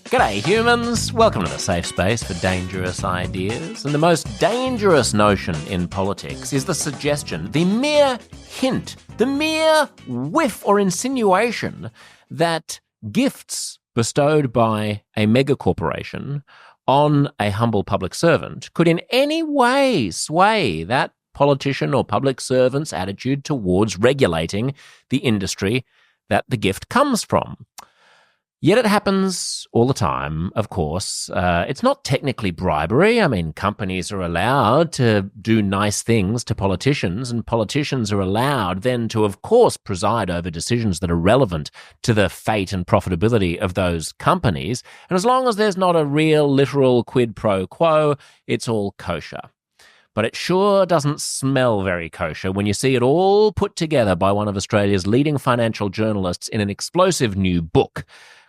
G'day humans, welcome to the safe space for dangerous ideas. And the most dangerous notion in politics is the suggestion, the mere hint, the mere whiff or insinuation that gifts bestowed by a megacorporation on a humble public servant could in any way sway that politician or public servant's attitude towards regulating the industry that the gift comes from. Yet it happens all the time, of course. It's not technically bribery. I mean, companies are allowed to do nice things to politicians, and politicians are allowed then to, of course, preside over decisions that are relevant to the fate and profitability of those companies. And as long as there's not a real, literal quid pro quo, it's all kosher. But it sure doesn't smell very kosher when you see it all put together by one of Australia's leading financial journalists in an explosive new book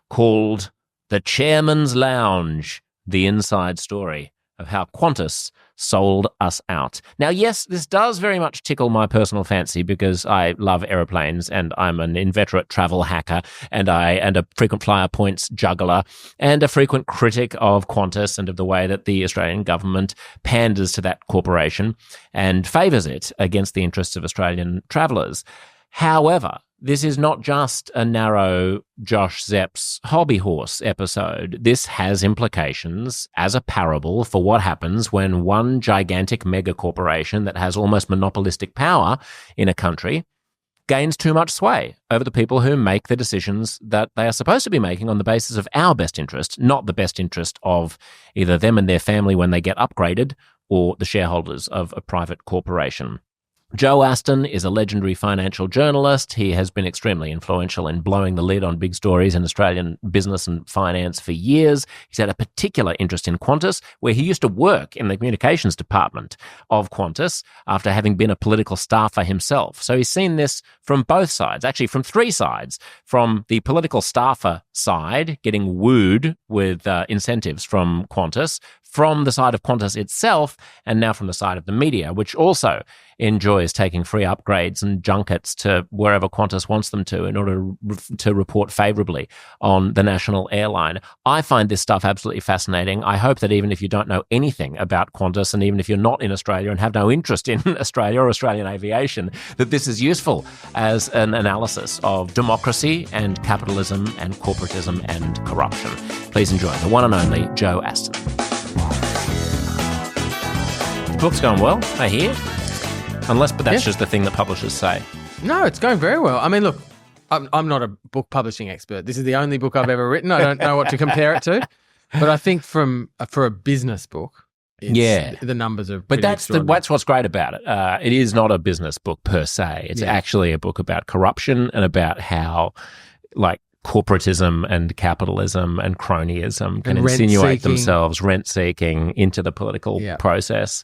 called The Chairman's Lounge, the inside story of how Qantas sold us out. Now, yes, this does very much tickle my personal fancy because I love aeroplanes and I'm an inveterate travel hacker and a frequent flyer points juggler and a frequent critic of Qantas and of the way that the Australian government panders to that corporation and favours it against the interests of Australian travellers. However, this is not just a narrow Josh Zepp's hobby horse episode. This has implications as a parable for what happens when one gigantic mega corporation that has almost monopolistic power in a country gains too much sway over the people who make the decisions that they are supposed to be making on the basis of our best interest, not the best interest of either them and their family when they get upgraded or the shareholders of a private corporation. Joe Aston is a legendary financial journalist. He has been extremely influential in blowing the lid on big stories in Australian business and finance for years. He's had a particular interest in Qantas, where he used to work in the communications department of Qantas after having been a political staffer himself. So he's seen this from both sides, actually from three sides. From the political staffer side, getting wooed with incentives from Qantas, from the side of Qantas itself, and now from the side of the media, which also enjoys taking free upgrades and junkets to wherever Qantas wants them to in order to report favourably on the national airline. I find this stuff absolutely fascinating. I hope that even if you don't know anything about Qantas, and even if you're not in Australia and have no interest in Australia or Australian aviation, that this is useful as an analysis of democracy and capitalism and corporatism and corruption. Please enjoy the one and only Joe Aston. The book's going well, I hear. But that's just the thing that publishers say. No, it's going very well. I mean, look, I'm not a book publishing expert. This is the only book I've ever written. I don't know what to compare it to. But I think for a business book, the numbers are pretty extraordinary. That's what's great about it. It is not a business book per se. It's actually a book about corruption and about how, corporatism and capitalism and cronyism can insinuate themselves, rent-seeking, into the political process,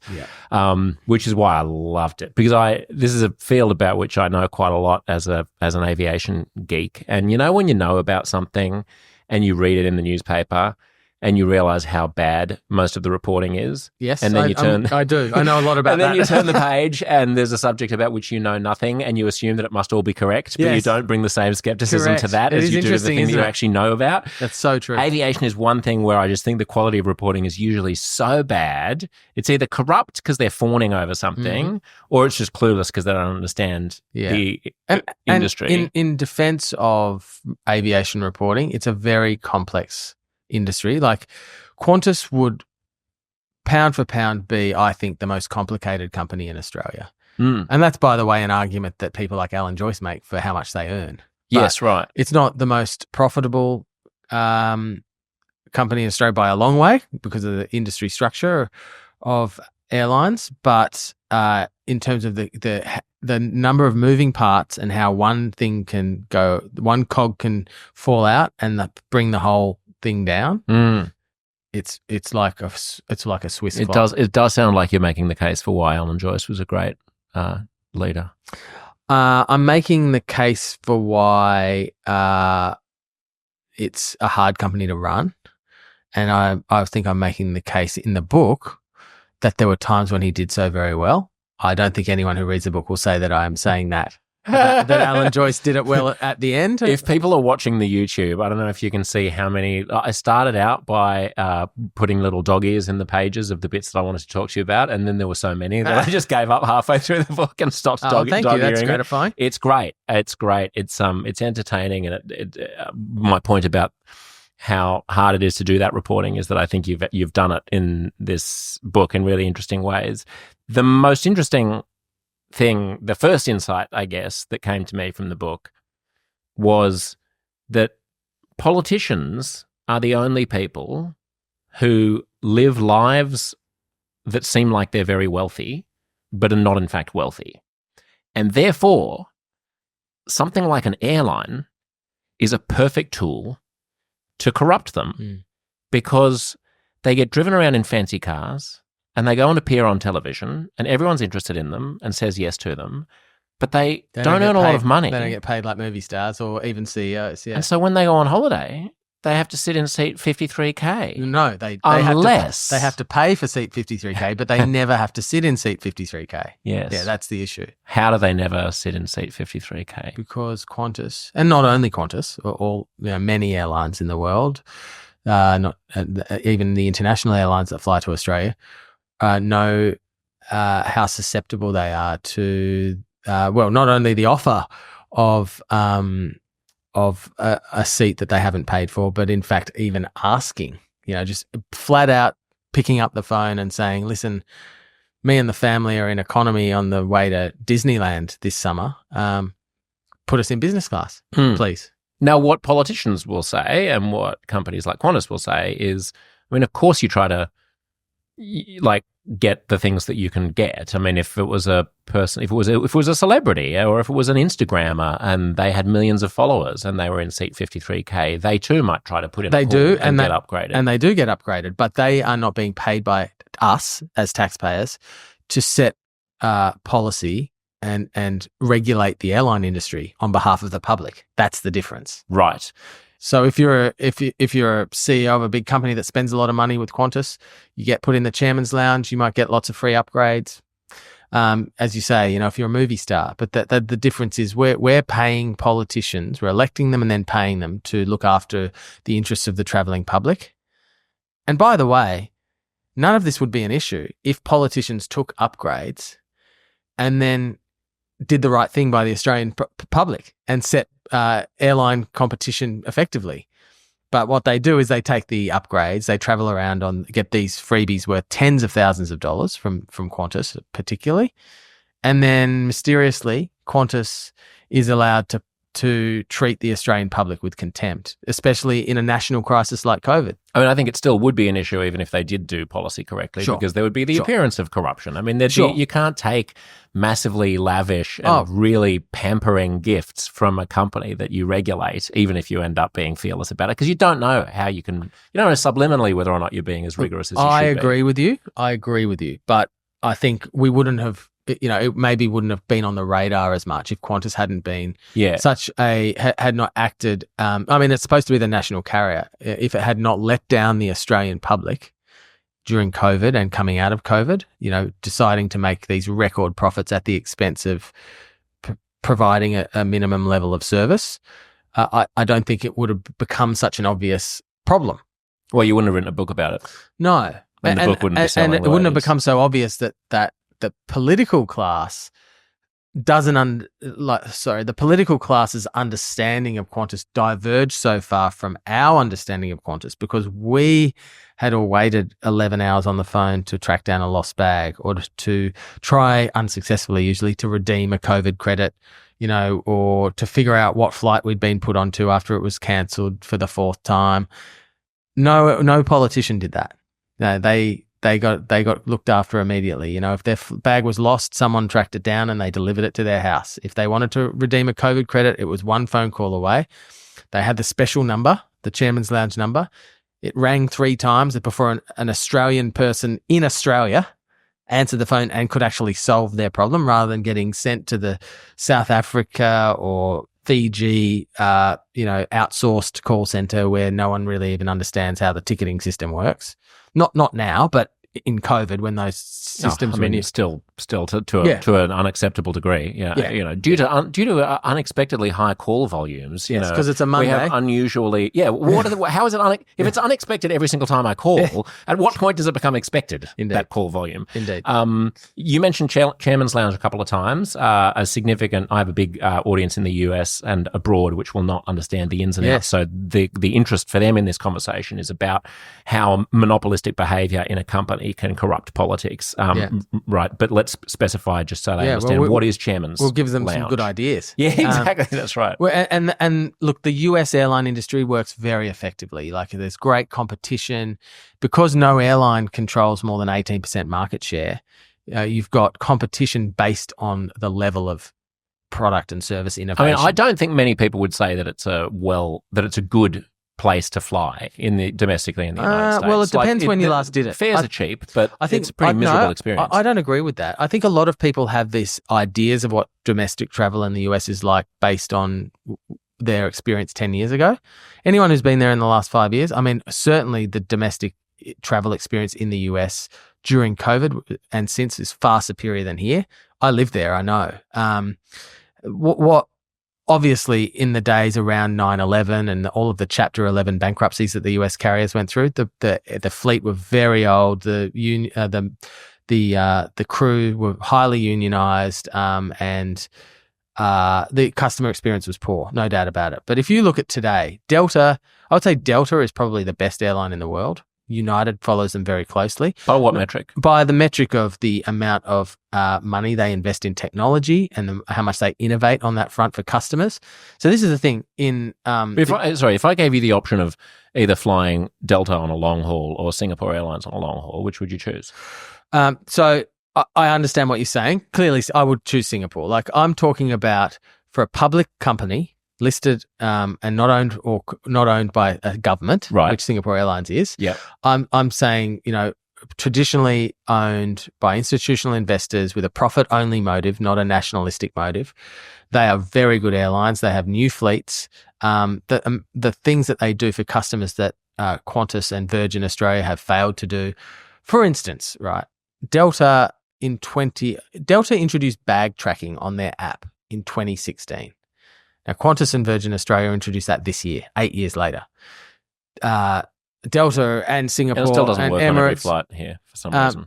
which is why I loved it. Because this is a field about which I know quite a lot as an aviation geek. And when you know about something and you read it in the newspaper and you realise how bad most of the reporting is. Yes, and then I do. I know a lot about and that. And then you turn the page and there's a subject about which you know nothing and you assume that it must all be correct, but you don't bring the same scepticism to that as you do to the thing that you actually know about. That's so true. Aviation is one thing where I just think the quality of reporting is usually so bad. It's either corrupt because they're fawning over something or it's just clueless because they don't understand the industry. And in defence of aviation reporting, it's a very complex industry. Like Qantas would pound for pound be, I think, the most complicated company in Australia. And that's, by the way, an argument that people like Alan Joyce make for how much they earn. Yes, right. It's not the most profitable company in Australia by a long way because of the industry structure of airlines, but in terms of the number of moving parts and how one thing can go, one cog can fall out and bring the whole thing down. It's like a Swiss clock. It does sound like you're making the case for why Alan Joyce was a great leader. I'm making the case for why it's a hard company to run, and I think I'm making the case in the book that there were times when he did so very well. I don't think anyone who reads the book will say that I am saying that that Alan Joyce did it well at the end. If people are watching the YouTube, I don't know if you can see how many. I started out by putting little dog ears in the pages of the bits that I wanted to talk to you about, and then there were so many that I just gave up halfway through the book and stopped Thank you. That's gratifying. It's great. It's great. It's entertaining, and my point about how hard it is to do that reporting is that I think you've done it in this book in really interesting ways. The most interesting thing, the first insight, I guess, that came to me from the book was that politicians are the only people who live lives that seem like they're very wealthy, but are not in fact wealthy. And therefore, something like an airline is a perfect tool to corrupt them because they get driven around in fancy cars and they go and appear on television and everyone's interested in them and says yes to them, but they don't earn a lot of money. They don't get paid like movie stars or even CEOs. Yeah. And so when they go on holiday, they have to sit in seat 53K. No, they have to pay for seat 53K, but they never have to sit in seat 53K. Yes. Yeah, that's the issue. How do they never sit in seat 53K? Because Qantas, and not only Qantas, all many airlines in the world, not even the international airlines that fly to Australia, know how susceptible they are to not only the offer of a seat that they haven't paid for, but in fact even asking, just flat out picking up the phone and saying, listen, me and the family are in economy on the way to Disneyland this summer. Put us in business class, please. Now, what politicians will say and what companies like Qantas will say is, of course you try to get the things that you can get. If it was a person, if it was a celebrity, or if it was an Instagrammer and they had millions of followers and they were in seat 53K, they too might try to put in. They do, and get upgraded, and they do get upgraded, but they are not being paid by us as taxpayers to set policy and regulate the airline industry on behalf of the public. That's the difference, right? So if you're a CEO of a big company that spends a lot of money with Qantas, you get put in the chairman's lounge, you might get lots of free upgrades. As you say, if you're a movie star, but the difference is we're paying politicians, we're electing them and then paying them to look after the interests of the travelling public. And by the way, none of this would be an issue if politicians took upgrades and then did the right thing by the Australian public and set airline competition effectively. But what they do is they take the upgrades, they travel around get these freebies worth tens of thousands of dollars from Qantas particularly, and then mysteriously Qantas is allowed to treat the Australian public with contempt, especially in a national crisis like COVID. I think it still would be an issue even if they did do policy correctly, because there would be the appearance of corruption. You can't take massively lavish and really pampering gifts from a company that you regulate, even if you end up being fearless about it, because you don't know how you don't know subliminally whether or not you're being as rigorous as you should be. I agree with you. But I think we wouldn't have, it maybe wouldn't have been on the radar as much if Qantas hadn't been had not acted. It's supposed to be the national carrier. If it had not let down the Australian public during COVID and coming out of COVID, deciding to make these record profits at the expense of providing a minimum level of service, I don't think it would have become such an obvious problem. Well, you wouldn't have written a book about it. No. And the book wouldn't be selling. And it wouldn't have become so obvious that the political class the political class's understanding of Qantas diverged so far from our understanding of Qantas, because we had all waited 11 hours on the phone to track down a lost bag, or to try, unsuccessfully usually, to redeem a COVID credit, or to figure out what flight we'd been put onto after it was cancelled for the fourth time. No politician did that. No, they got looked after immediately. If their bag was lost, someone tracked it down and they delivered it to their house. If they wanted to redeem a COVID credit, it was one phone call away. They had the special number, the Chairman's Lounge number. It rang 3 times before an Australian person in Australia answered the phone and could actually solve their problem, rather than getting sent to the South Africa or Fiji, outsourced call center where no one really even understands how the ticketing system works. Not now, but in COVID when those systems were new. Still to an unacceptable degree. Yeah. Due to unexpectedly high call volumes. Yes, because it's a Monday. We have unusually. Yeah. How is it? If it's unexpected every single time I call, at what point does it become expected? Indeed. That call volume. Indeed. You mentioned Chairman's Lounge a couple of times. A significant. I have a big audience in the US and abroad, which will not understand the ins and outs. So the interest for them in this conversation is about how monopolistic behaviour in a company can corrupt politics. Right. But let's specify just so they understand what is Chairman's We'll give them Lounge. some good ideas. Yeah, exactly. That's right. And look, the US airline industry works very effectively. Like there's great competition because no airline controls more than 18% market share. You've got competition based on the level of product and service innovation. I don't think many people would say that it's a good place to fly domestically in the United States. Well, it depends when you last did it. Fares are cheap, but I think it's a pretty miserable experience. I don't agree with that. I think a lot of people have these ideas of what domestic travel in the US is like based on their experience 10 years ago. Anyone who's been there in the last 5 years, certainly the domestic travel experience in the US during COVID and since is far superior than here. I live there, I know. What obviously in the days around 9/11 and all of the Chapter 11 bankruptcies that the US carriers went through, the fleet were very old. The crew were highly unionized, and the customer experience was poor, no doubt about it. But if you look at today, I would say Delta is probably the best airline in the world. United follows them very closely. By what metric? By the metric of the amount of money they invest in technology and how much they innovate on that front for customers. So this is the thing. If I gave you the option of either flying Delta on a long haul or Singapore Airlines on a long haul, which would you choose? So I understand what you're saying. Clearly, I would choose Singapore. Like I'm talking about for a public company listed and not owned by a government, right, which Singapore Airlines is. Yeah, I'm saying traditionally owned by institutional investors with a profit-only motive, not a nationalistic motive. They are very good airlines. They have new fleets. The things that they do for customers that Qantas and Virgin Australia have failed to do. For instance, right, Delta introduced bag tracking on their app in 2016. Now, Qantas and Virgin Australia introduced that this year, 8 years later. Delta and Singapore it still doesn't and work Emirates, on every flight here for some reason.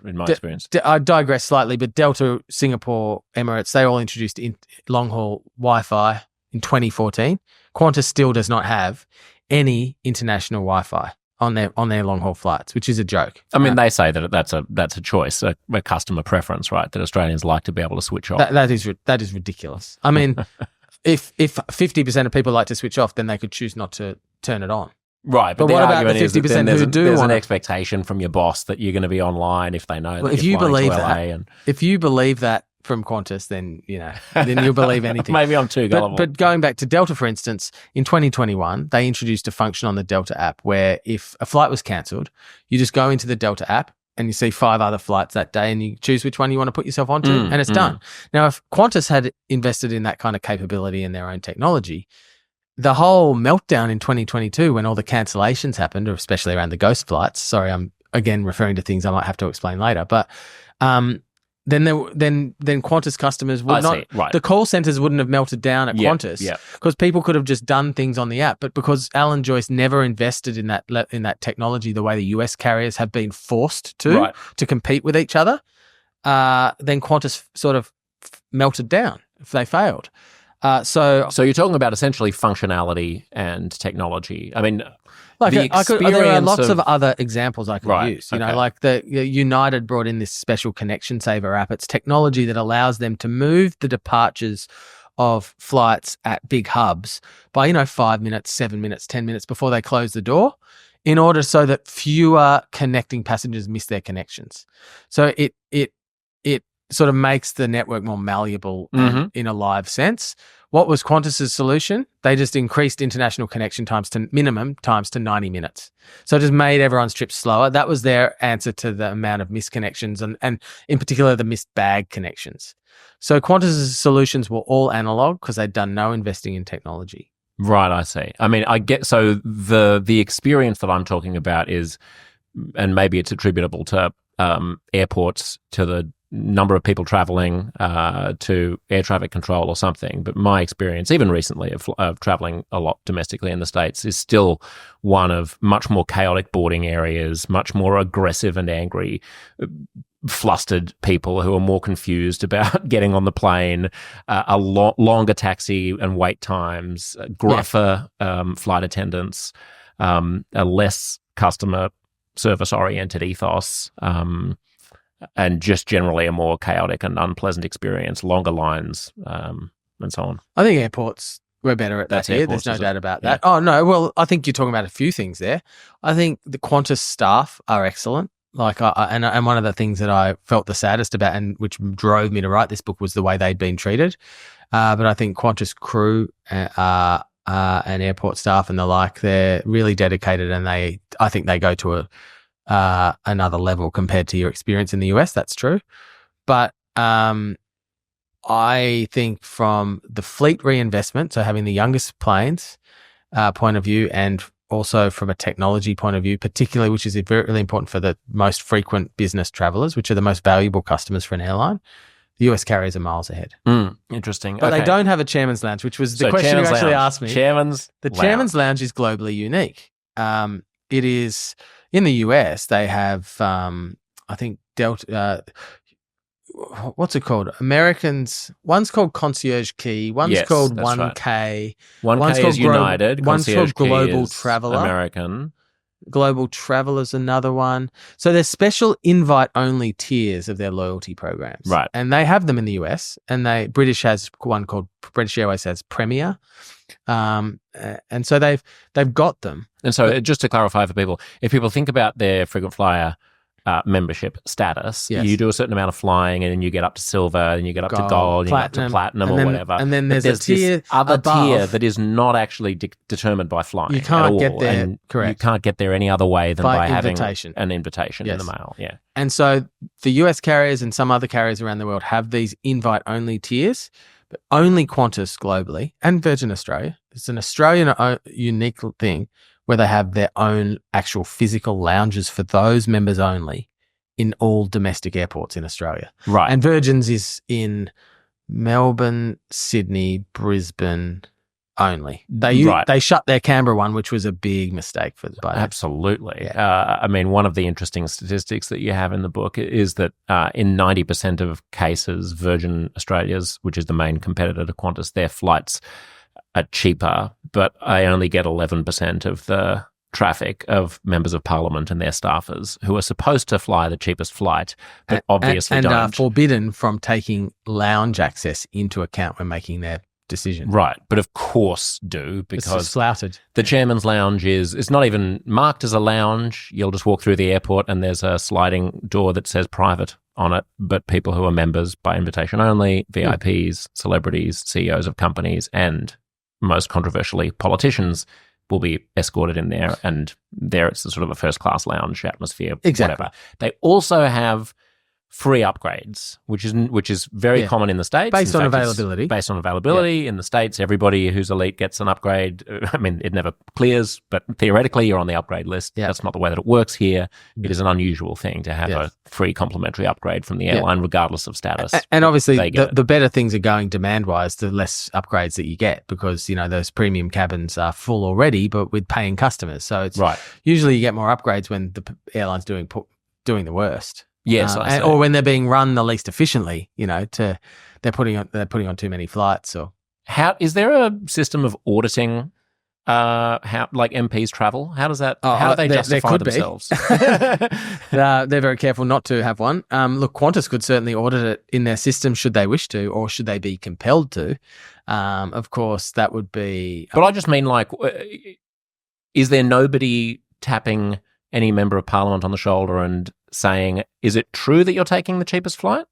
In my experience. I digress slightly, but Delta, Singapore, Emirates, they all introduced long-haul Wi-Fi in 2014. Qantas still does not have any international Wi-Fi on their long-haul flights, which is a joke. They say that that's a choice, a customer preference, right? That Australians like to be able to switch off. That is ridiculous. If 50% of people like to switch off, then they could choose not to turn it on. Right, but what about the 50% who do? There's an expectation from your boss that you're going to be online if they know that you're flying to LA. If you believe that from Qantas, then you'll believe anything. Maybe I'm too gullible. But going back to Delta, for instance, in 2021, they introduced a function on the Delta app where if a flight was cancelled, you just go into the Delta app and you see 5 other flights that day and you choose which one you want to put yourself onto and it's done. Now, if Qantas had invested in that kind of capability in their own technology, the whole meltdown in 2022 when all the cancellations happened, or especially around the ghost flights, sorry, I'm again referring to things I might have to explain later, but then Qantas customers would the call centers wouldn't have melted down at Qantas because people could have just done things on the app. But because Alan Joyce never invested in that technology the way the US carriers have been forced to compete with each other, then Qantas sort of melted down if they failed. So you're talking about essentially functionality and technology. There are lots of other examples I could use. Like the United brought in this special connection saver app. It's technology that allows them to move the departures of flights at big hubs by 5 minutes, 7 minutes, 10 minutes before they close the door, in order so that fewer connecting passengers miss their connections. So it sort of makes the network more malleable in a live sense. What was Qantas's solution? They just increased international connection minimum times to 90 minutes. So it just made everyone's trips slower. That was their answer to the amount of missed connections and in particular the missed bag connections. So Qantas's solutions were all analog because they'd done no investing in technology. Right, I see. I get so the experience that I'm talking about is and maybe it's attributable to airports, to the number of people traveling, to air traffic control or something. But my experience, even recently, of traveling a lot domestically in the States is still one of much more chaotic boarding areas, much more aggressive and angry, flustered people who are more confused about getting on the plane, longer taxi and wait times, gruffer flight attendants, a less customer service-oriented ethos, and just generally a more chaotic and unpleasant experience, longer lines, and so on. I think airports, we're better at that here. There's no doubt about that. Oh, no. Well, I think you're talking about a few things there. I think the Qantas staff are excellent. And one of the things that I felt the saddest about, and which drove me to write this book, was the way they'd been treated. But I think Qantas crew and airport staff and the like, they're really dedicated, and I think they go to another level compared to your experience in the US. That's true. But I think from the fleet reinvestment, so having the youngest planes point of view, and also from a technology point of view, particularly, which is very, really important for the most frequent business travelers, which are the most valuable customers for an airline, the US carriers are miles ahead. Interesting. But they don't have a chairman's lounge, which was the question you actually asked me. Chairman's lounge is globally unique. It is in the US. They have, I think, Delta. What's it called? Americans. One's called Concierge Key. One's called 1K. Right. 1K is United. One's called Global is Traveller. American. Global Traveller's another one. So there's special invite-only tiers of their loyalty programs. Right. And they have them in the US. And British has one called, British Airways has Premier. And so they've got them. And so just to clarify for people, if people think about their frequent flyer membership status, you do a certain amount of flying, and then you get up to silver, and you get up to gold, and you get up to platinum or whatever. And then there's a tier this other above tier that is not actually determined by flying. You can't get there, and correct. You can't get there any other way than by having an invitation in the mail. Yeah. And so the US carriers and some other carriers around the world have these invite-only tiers, but only Qantas globally and Virgin Australia. It's an Australian unique thing where they have their own actual physical lounges for those members only in all domestic airports in Australia. Right. And Virgin's is in Melbourne, Sydney, Brisbane only. They shut their Canberra one, which was a big mistake for the budget. Absolutely. Yeah. I mean, one of the interesting statistics that you have in the book is that in 90% of cases, Virgin Australia's, which is the main competitor to Qantas, their flights are cheaper, but I only get 11% of the traffic of members of parliament and their staffers who are supposed to fly the cheapest flight, but obviously don't. And are forbidden from taking lounge access into account when making their decision. Right, but of course do, because it's just flouted. The chairman's lounge it's not even marked as a lounge. You'll just walk through the airport and there's a sliding door that says private on it, but people who are members by invitation only, VIPs, celebrities, CEOs of companies, and most controversially, politicians will be escorted in there, and there it's a sort of a first-class lounge atmosphere, whatever. They also have free upgrades, which is very common in the States. Based on availability. Based on availability. In the States, everybody who's elite gets an upgrade. I mean, it never clears, but theoretically you're on the upgrade list. That's not the way that it works here. It is an unusual thing to have a free complimentary upgrade from the airline, regardless of status. And obviously, the better things are going demand-wise, the less upgrades that you get, because, those premium cabins are full already, but with paying customers. So it's usually you get more upgrades when the airline's doing the worst. Yes, or when they're being run the least efficiently, they're putting on too many flights. Or is there a system of auditing how like MPs travel? How does that? How do they justify themselves? They're very careful not to have one. Look, Qantas could certainly audit it in their system should they wish to, or should they be compelled to. Of course, that would be. But I just mean, like, is there nobody tapping any member of parliament on the shoulder and saying, is it true that you're taking the cheapest flight?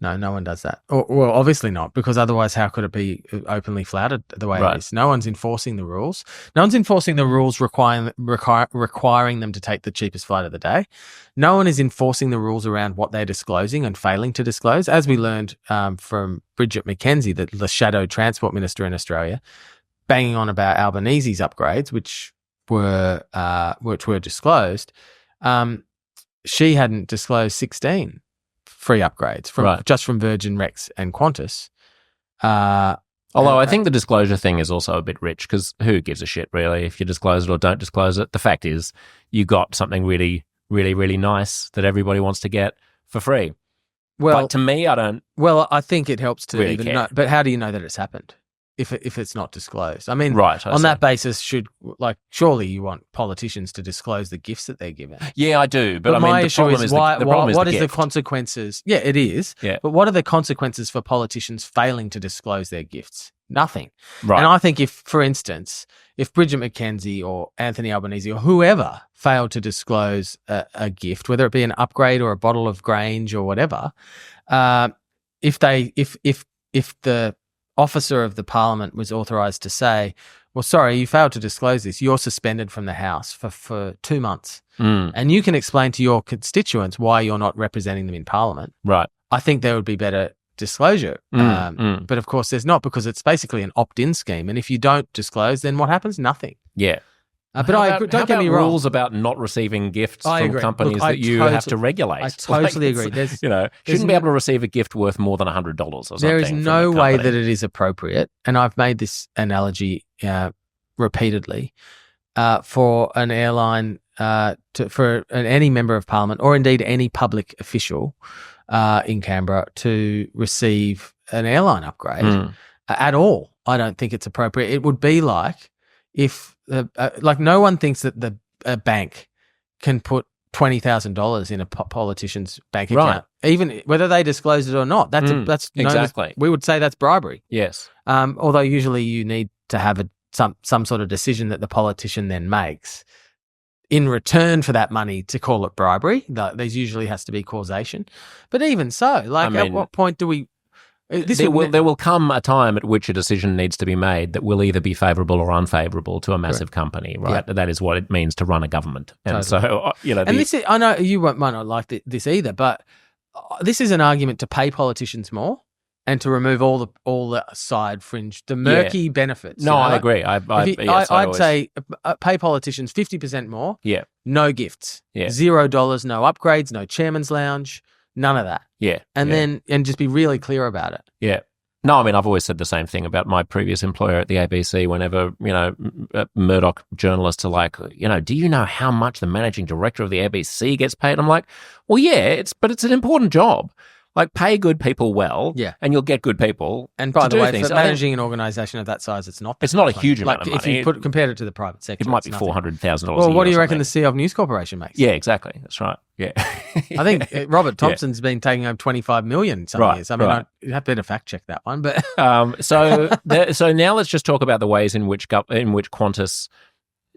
No one does that. Well, obviously not, because otherwise how could it be openly flouted the way it is? No one's enforcing the rules. No one's enforcing the rules requiring them to take the cheapest flight of the day. No one is enforcing the rules around what they're disclosing and failing to disclose. As we learned from Bridget McKenzie, the shadow transport minister in Australia, banging on about Albanese's upgrades, which were disclosed. she hadn't disclosed 16 free upgrades Right. just from Virgin, Rex, and Qantas. Although I think the disclosure thing is also a bit rich, because who gives a shit, really, if you disclose it or don't disclose it? The fact is you got something really, really, really nice that everybody wants to get for free. Well, but to me, I don't. Well, I think it helps to really even care. know. But how do you know that it's happened if it's not disclosed? I mean, Right, I on see. that basis, surely you want politicians to disclose the gifts that they're given. Yeah, I do. But I my mean, the issue problem is is why, the problem is what the is the gift. consequences? Yeah, it is. Yeah. But what are the consequences for politicians failing to disclose their gifts? Nothing. Right. And I think for instance, if Bridget McKenzie or Anthony Albanese or whoever failed to disclose a gift, whether it be an upgrade or a bottle of Grange or whatever, if the officer of the parliament was authorised to say, well, sorry, you failed to disclose this, you're suspended from the House for 2 months. And you can explain to your constituents why you're not representing them in parliament. Right. I think there would be better disclosure. But of course there's not, because it's basically an opt-in scheme. And if you don't disclose, then what happens? Nothing. Yeah. But I agree. Don't get me wrong. Rules about not receiving gifts I from agree. companies Look, that you have to regulate. I totally agree. Shouldn't be able to receive a gift worth more than $100 or something. There is from no a way company. that it is appropriate, and I've made this analogy repeatedly, for an airline, for any member of parliament, or indeed any public official in Canberra, to receive an airline upgrade at all. I don't think it's appropriate. It would be like if, no one thinks that a bank can put $20,000 in a politician's bank account, even whether they disclose it or not. That's exactly. We would say that's bribery. Yes. Although usually you need to have some sort of decision that the politician then makes in return for that money to call it bribery. There's usually has to be causation. But even so, at what point do we? There will come a time at which a decision needs to be made that will either be favourable or unfavourable to a massive company, right? Yeah. That is what it means to run a government. And so, this is, I know you might not like this either, but this is an argument to pay politicians more and to remove all the side fringe, the murky benefits. No, I agree. I'd say pay politicians 50% more. Yeah. No gifts. Yeah. $0, no upgrades, no chairman's lounge. None of that. Yeah. And just be really clear about it. Yeah. No, I mean, I've always said the same thing about my previous employer at the ABC. Whenever, Murdoch journalists are like, do you know how much the managing director of the ABC gets paid? I'm like, well, yeah, but it's an important job. Like, pay good people well, and you'll get good people. And by to the way, things. for managing an organisation of that size, it's not. It's not a huge amount of money. If you compared it to the private sector, it might be $400,000. Well, what do you reckon the CEO of News Corporation makes? Yeah, exactly. That's right. Yeah, I think Robert Thompson's been taking home $25 million some years. I mean, I have better fact check that one, but so now let's just talk about the ways in which Qantas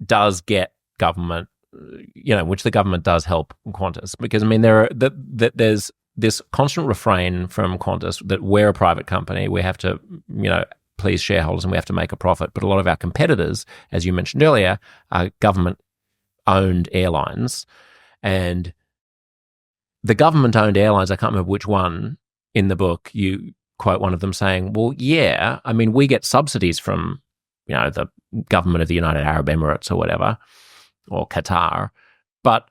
does get government, which the government does help Qantas, because I mean there's this constant refrain from Qantas that we're a private company, we have to, please shareholders and we have to make a profit. But a lot of our competitors, as you mentioned earlier, are government-owned airlines. And the government-owned airlines, I can't remember which one in the book, you quote one of them saying, well, yeah, I mean, we get subsidies from, the government of the United Arab Emirates or whatever, or Qatar, but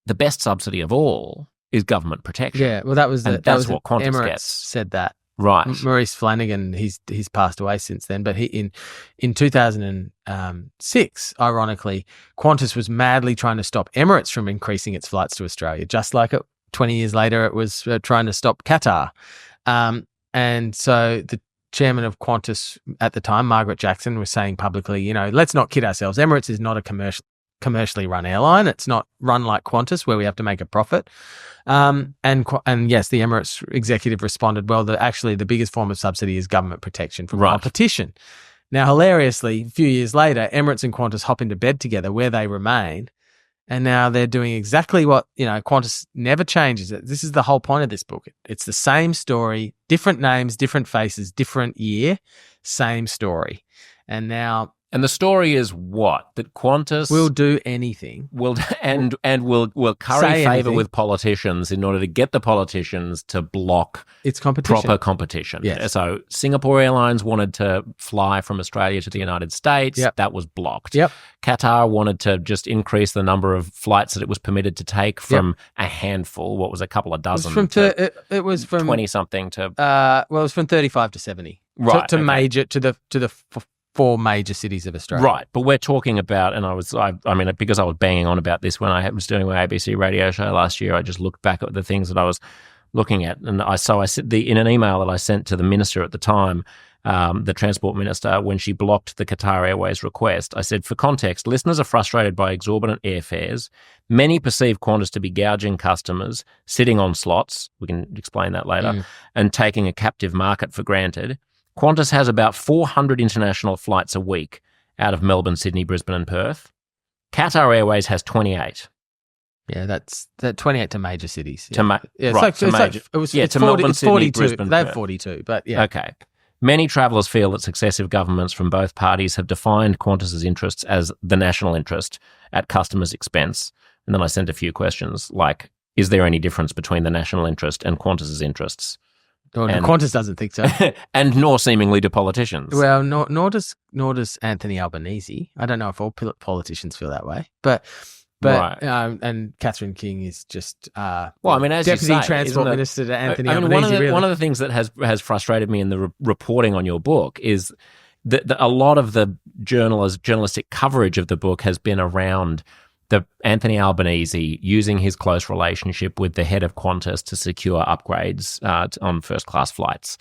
the best subsidy of all is government protection. Yeah, well, that's what Qantas Emirates gets. said that. Right. Maurice Flanagan, he's passed away since then, but in 2006, ironically, Qantas was madly trying to stop Emirates from increasing its flights to Australia, just like 20 years later it was trying to stop Qatar. And so the chairman of Qantas at the time, Margaret Jackson, was saying publicly, let's not kid ourselves. Emirates is not a commercially run airline. It's not run like Qantas where we have to make a profit. And yes, the Emirates executive responded, well, actually the biggest form of subsidy is government protection from competition. Now, hilariously, a few years later, Emirates and Qantas hop into bed together where they remain. And now they're doing exactly what, Qantas never changes it. This is the whole point of this book. It's the same story, different names, different faces, different year, same story. And now And the story is what? That Qantas We'll do anything. will will curry Say favour anything. with politicians in order to get the politicians to block It's competition. proper competition. Yes. So Singapore Airlines wanted to fly from Australia to the United States. Yep. That was blocked. Yep. Qatar wanted to just increase the number of flights that it was permitted to take from a handful, what was a couple of dozen, It was from 20-something to... it was from 35 to 70. Right, To okay. major to the four major cities of Australia. Right, but we're talking about, and I mean, because I was banging on about this when I was doing my ABC radio show last year, I just looked back at the things that I was looking at, and I said in an email that I sent to the minister at the time, the transport minister, when she blocked the Qatar Airways request, I said, for context, listeners are frustrated by exorbitant airfares. Many perceive Qantas to be gouging customers, sitting on slots, we can explain that later, and taking a captive market for granted. Qantas has about 400 international flights a week out of Melbourne, Sydney, Brisbane and Perth. Qatar Airways has 28. Yeah, that's 28 to major cities. To Melbourne, Sydney, 42. Brisbane, They have Perth. 42, but yeah. Okay. Many travellers feel that successive governments from both parties have defined Qantas's interests as the national interest at customers' expense. And then I sent a few questions like, is there any difference between the national interest and Qantas's interests? Qantas doesn't think so. And nor seemingly do politicians. Well, nor does Anthony Albanese. I don't know if all politicians feel that way, but Right. And Catherine King is just Well, I mean, as Deputy you say, Transport isn't it- Minister to Anthony I mean, Albanese. one of the things that has frustrated me in the reporting on your book is that a lot of the journalistic coverage of the book has been around the Anthony Albanese using his close relationship with the head of Qantas to secure upgrades on first-class flights.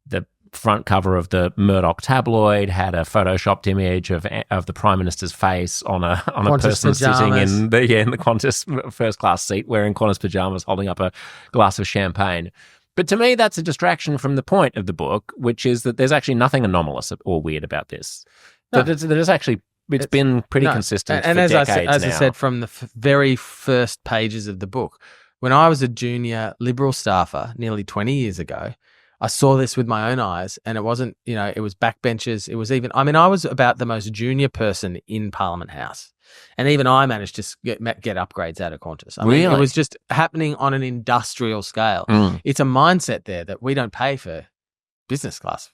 The front cover of the Murdoch tabloid had a photoshopped image of the Prime Minister's face on a Qantas person pajamas. sitting in the Qantas first-class seat wearing Qantas pajamas holding up a glass of champagne. But to me, that's a distraction from the point of the book, which is that there's actually nothing anomalous or weird about this. No. There's actually... It's been pretty consistent and for as decades I now. said from the very first pages of the book, when I was a junior Liberal staffer nearly 20 years ago, I saw this with my own eyes, and it wasn't, it was backbenchers. It was even, I was about the most junior person in Parliament House, and even I managed to get upgrades out of Qantas. Really? It was just happening on an industrial scale. It's a mindset there that we don't pay for business class.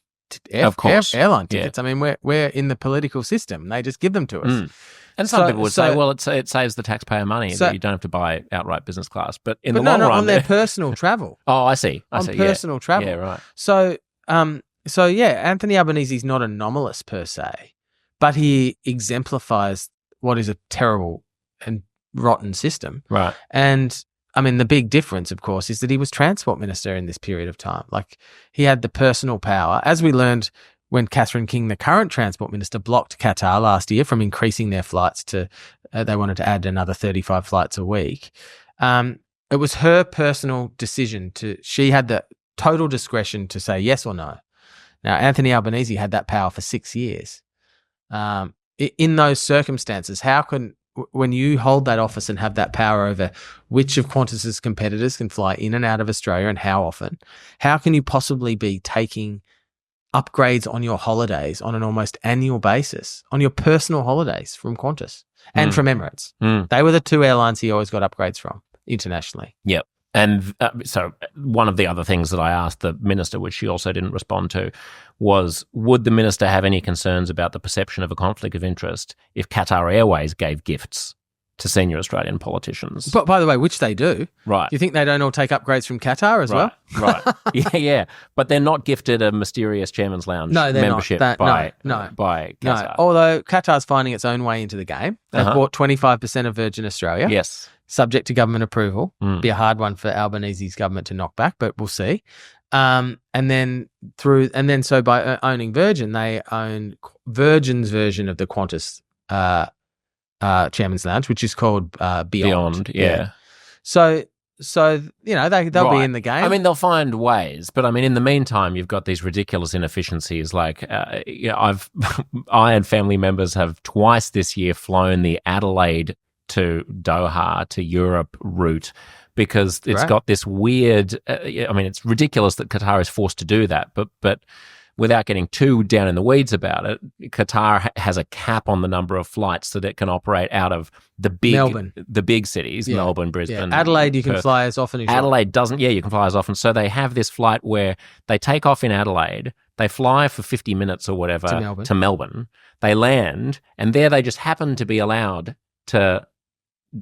Of course. Airline tickets. Yeah. I mean, we're in the political system. They just give them to us. And some people would say, well, it saves the taxpayer money that you don't have to buy outright business class. But in the long run, on their personal travel. Oh, I see. Personal travel. Yeah, right. So Anthony Albanese is not anomalous per se, but he exemplifies what is a terrible and rotten system. Right. And I mean, the big difference, of course, is that he was transport minister in this period of time. Like, he had the personal power. As we learned when Catherine King, the current transport minister, blocked Qatar last year from increasing their flights to, they wanted to add another 35 flights a week. It was her personal decision she had the total discretion to say yes or no. Now, Anthony Albanese had that power for 6 years. In those circumstances, when you hold that office and have that power over which of Qantas's competitors can fly in and out of Australia and how often, how can you possibly be taking upgrades on your holidays on an almost annual basis, on your personal holidays from Qantas and from Emirates? They were the two airlines he always got upgrades from internationally. Yep. And so one of the other things that I asked the minister, which she also didn't respond to, was would the minister have any concerns about the perception of a conflict of interest if Qatar Airways gave gifts to senior Australian politicians? But by the way, which they do. Right. Do you think they don't all take upgrades from Qatar as well? Right. Yeah. But they're not gifted a mysterious Chairman's Lounge membership by Qatar. No. Although Qatar's finding its own way into the game. They've bought 25% of Virgin Australia. Yes. Subject to government approval. Be a hard one for Albanese's government to knock back, but we'll see. So by owning Virgin, they own Virgin's version of the Qantas Chairman's Lounge, which is called Beyond. Yeah. So they'll be in the game. I mean, they'll find ways, but I mean, in the meantime, you've got these ridiculous inefficiencies. Like, I and family members have twice this year flown the Adelaide to Doha to Europe route because it's got this weird. I mean, it's ridiculous that Qatar is forced to do that, but without getting too down in the weeds about it, Qatar has a cap on the number of flights that it can operate out of the big cities, Melbourne, Brisbane. Yeah. Adelaide, you can Perth. fly as often as you want. Adelaide doesn't. Yeah, you can fly as often. So they have this flight where they take off in Adelaide, they fly for 50 minutes or whatever to Melbourne. They land, and there they just happen to be allowed to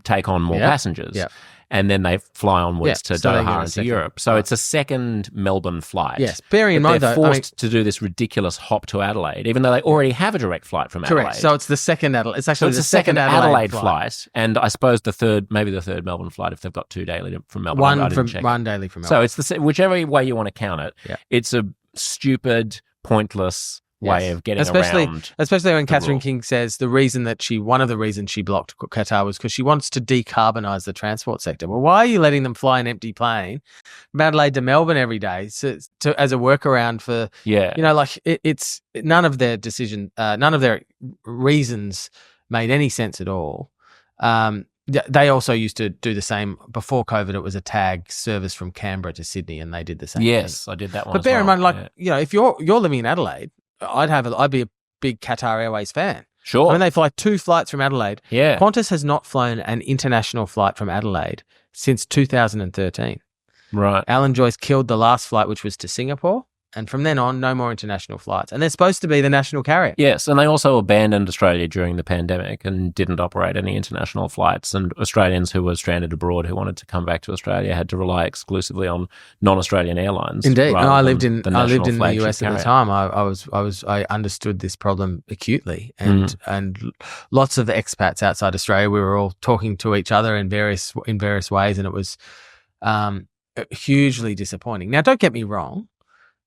take on more passengers. Yeah. And then they fly onwards to Doha and to Europe. So it's a second Melbourne flight. Yes, bearing in mind they're forced to do this ridiculous hop to Adelaide, even though they already have a direct flight from Adelaide. Correct. So it's the second Adelaide. It's actually the second Adelaide flight, and I suppose maybe the third Melbourne flight if they've got 2 daily from Melbourne. One daily from Melbourne. So it's whichever way you want to count it. Yeah. It's a stupid, pointless way of getting around. Especially when Catherine King says one of the reasons she blocked Qatar was because she wants to decarbonise the transport sector. Well, why are you letting them fly an empty plane from Adelaide to Melbourne every day as a workaround for, it's none of their none of their reasons made any sense at all. They also used to do the same before COVID. It was a tag service from Canberra to Sydney, and they did the same. Yes, I did that one. But bear in mind, if you're living in Adelaide, I'd be a big Qatar Airways fan. Sure. I mean, they fly 2 flights from Adelaide. Yeah. Qantas has not flown an international flight from Adelaide since 2013. Right. Alan Joyce killed the last flight, which was to Singapore. And from then on, no more international flights. And they're supposed to be the national carrier. Yes, and they also abandoned Australia during the pandemic and didn't operate any international flights. And Australians who were stranded abroad who wanted to come back to Australia had to rely exclusively on non-Australian airlines. Indeed, I lived in the US carrier. at the time. I understood this problem acutely, and lots of expats outside Australia. We were all talking to each other in various ways, and it was hugely disappointing. Now, don't get me wrong.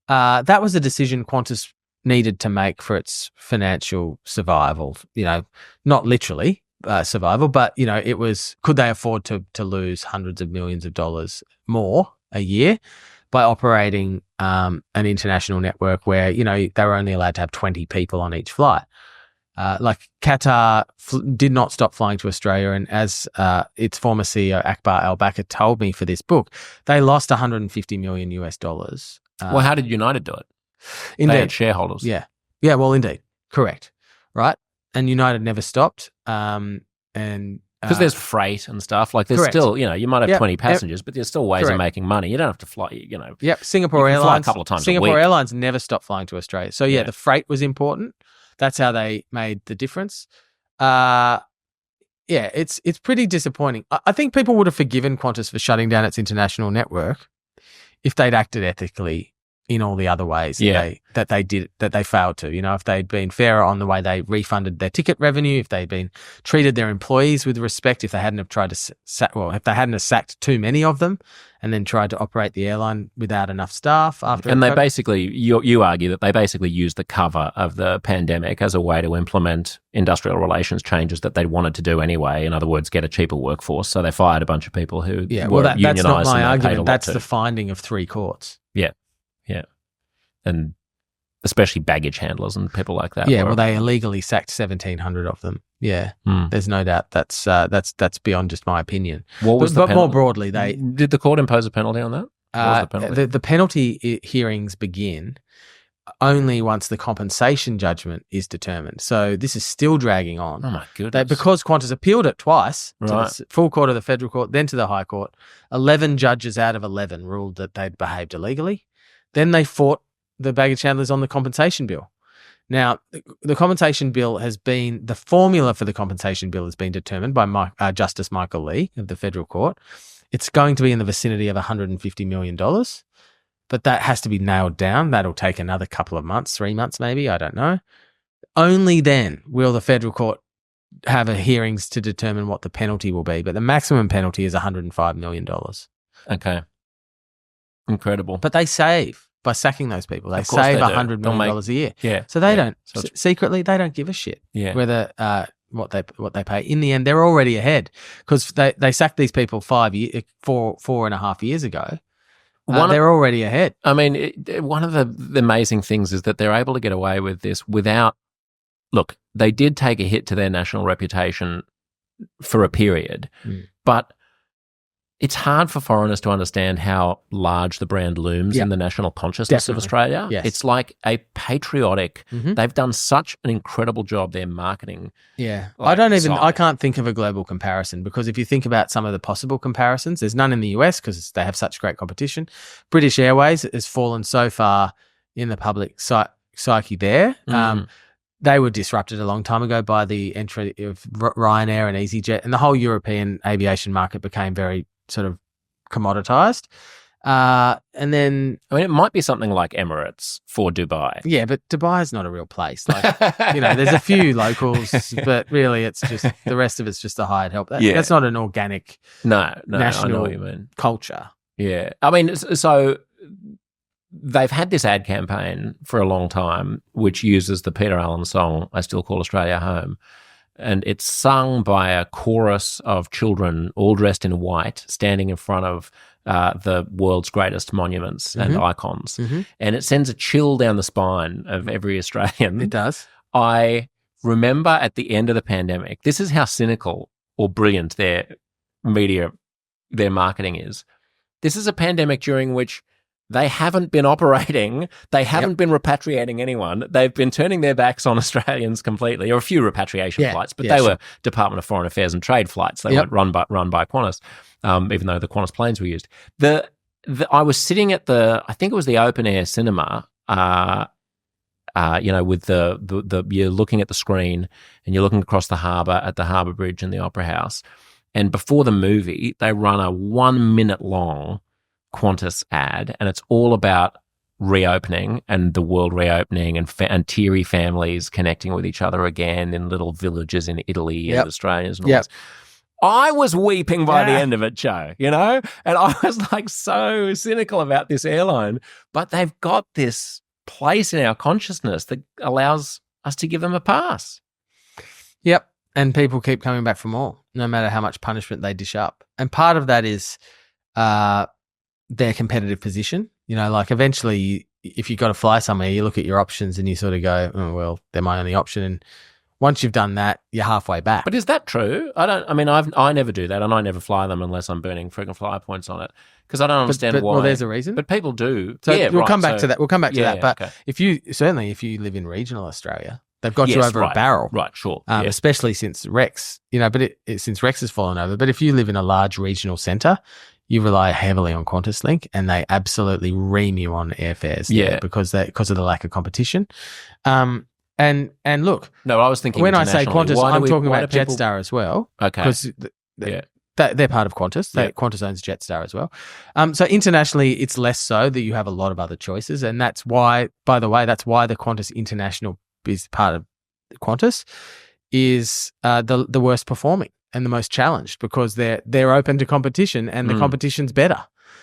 That was a decision Qantas needed to make for its financial survival, not literally survival, but, it was, could they afford to lose hundreds of millions of dollars more a year by operating an international network where, they were only allowed to have 20 people on each flight. Like Qatar did not stop flying to Australia, and as its former CEO Akbar al-Bakr told me for this book, they lost $150 million US. Well, how did United do it? Indeed. They had shareholders. Yeah. Yeah, well, indeed. Correct. Right? And United never stopped. And because there's freight and stuff. Like there's correct. still, you might have 20 passengers, but there's still ways correct. of making money. You don't have to fly, Yep. Singapore you can Airlines. fly a couple of times Singapore a week. Airlines never stopped flying to Australia. So the freight was important. That's how they made the difference. It's pretty disappointing. I think people would have forgiven Qantas for shutting down its international network if they'd acted ethically in all the other ways that they failed to. If they'd been fairer on the way they refunded their ticket revenue, if they'd been treated their employees with respect, if they hadn't have tried to if they hadn't have sacked too many of them and then tried to operate the airline without enough staff after. And they basically, you argue that they basically used the cover of the pandemic as a way to implement industrial relations changes that they wanted to do anyway. In other words, get a cheaper workforce. So they fired a bunch of people who were unionised. That's not my argument. That's too. the finding of 3 courts. Yeah. And especially baggage handlers and people like that. Yeah, well, they illegally sacked 1,700 of them. Yeah, there's no doubt that's beyond just my opinion. What was but more broadly, did the court impose a penalty on that? What was the penalty hearings begin only once the compensation judgment is determined. So this is still dragging on. Oh my goodness! Because Qantas appealed it twice to right. the full court of the federal court, then to the high court. 11 judges out of 11 ruled that they'd behaved illegally. Then they fought the baggage handlers on the compensation bill. Now, the compensation bill the formula for the compensation bill has been determined by Justice Michael Lee of the federal court. It's going to be in the vicinity of $150 million, but that has to be nailed down. That'll take another couple of months, 3 months maybe, I don't know. Only then will the federal court have hearings to determine what the penalty will be, but the maximum penalty is $105 million. Okay. Incredible. But they save. By sacking those people, they save $100 million a year. Yeah, so they don't secretly. They don't give a shit whether what they pay. In the end, they're already ahead because they sacked these people 4.5 years ago. They're already ahead. I mean, one of the amazing things is that they're able to get away with this without. Look, they did take a hit to their national reputation for a period, but it's hard for foreigners to understand how large the brand looms in the national consciousness of Australia. Yes. It's like a patriotic. They've done such an incredible job there marketing. Yeah. Like, I can't think of a global comparison, because if you think about some of the possible comparisons, there's none in the US because they have such great competition. British Airways has fallen so far in the public psyche there. They were disrupted a long time ago by the entry of Ryanair and EasyJet, and the whole European aviation market became very sort of commoditized. And then, I mean, it might be something like Emirates for Dubai. Yeah, but Dubai is not a real place. Like, there's a few locals, but really it's just the rest of it's just a hired help. That's not an organic national I know what you mean. Culture. Yeah. I mean, so they've had this ad campaign for a long time, which uses the Peter Allen song, I Still Call Australia Home. And it's sung by a chorus of children all dressed in white, standing in front of the world's greatest monuments and icons. And it sends a chill down the spine of every Australian. It does. I remember at the end of the pandemic, this is how cynical or brilliant their marketing is. This is a pandemic during which they haven't been operating. They haven't been repatriating anyone. They've been turning their backs on Australians completely, or a few repatriation flights, but they were Department of Foreign Affairs and Trade flights. They weren't run by Qantas, even though the Qantas planes were used. I was sitting at I think it was the open air cinema, with the you're looking at the screen and you're looking across the harbour at the Harbour Bridge and the Opera House. And before the movie, they run a 1 minute long Qantas ad, and it's all about reopening and the world reopening and teary families connecting with each other again in little villages in Italy and Australians and all this. I was weeping by the end of it, Joe, and I was like so cynical about this airline, but they've got this place in our consciousness that allows us to give them a pass. Yep. And people keep coming back for more, no matter how much punishment they dish up. And part of that is their competitive position. Like eventually if you've got to fly somewhere, you look at your options and you sort of go, oh, well, they're my only option. And once you've done that, you're halfway back. But is that true? I never do that, and I never fly them unless I'm burning frequent flyer points on it, because I don't understand why. Well, there's a reason. But people do. So we'll come back to that. We'll come back to that. But okay. if you live in regional Australia, they've got you over a barrel. Right, sure. Especially since Rex, but since Rex has fallen over. But if you live in a large regional centre, you rely heavily on Qantas Link, and they absolutely ream you on airfares because of the lack of competition. And look, no, I was thinking when I say Qantas, I'm talking about Jetstar as well. Okay, because they're part of Qantas. Qantas owns Jetstar as well. So internationally, it's less so that you have a lot of other choices, and that's why, by the way, the Qantas International is part of Qantas is the worst performing and the most challenged, because they're open to competition, and the competition's better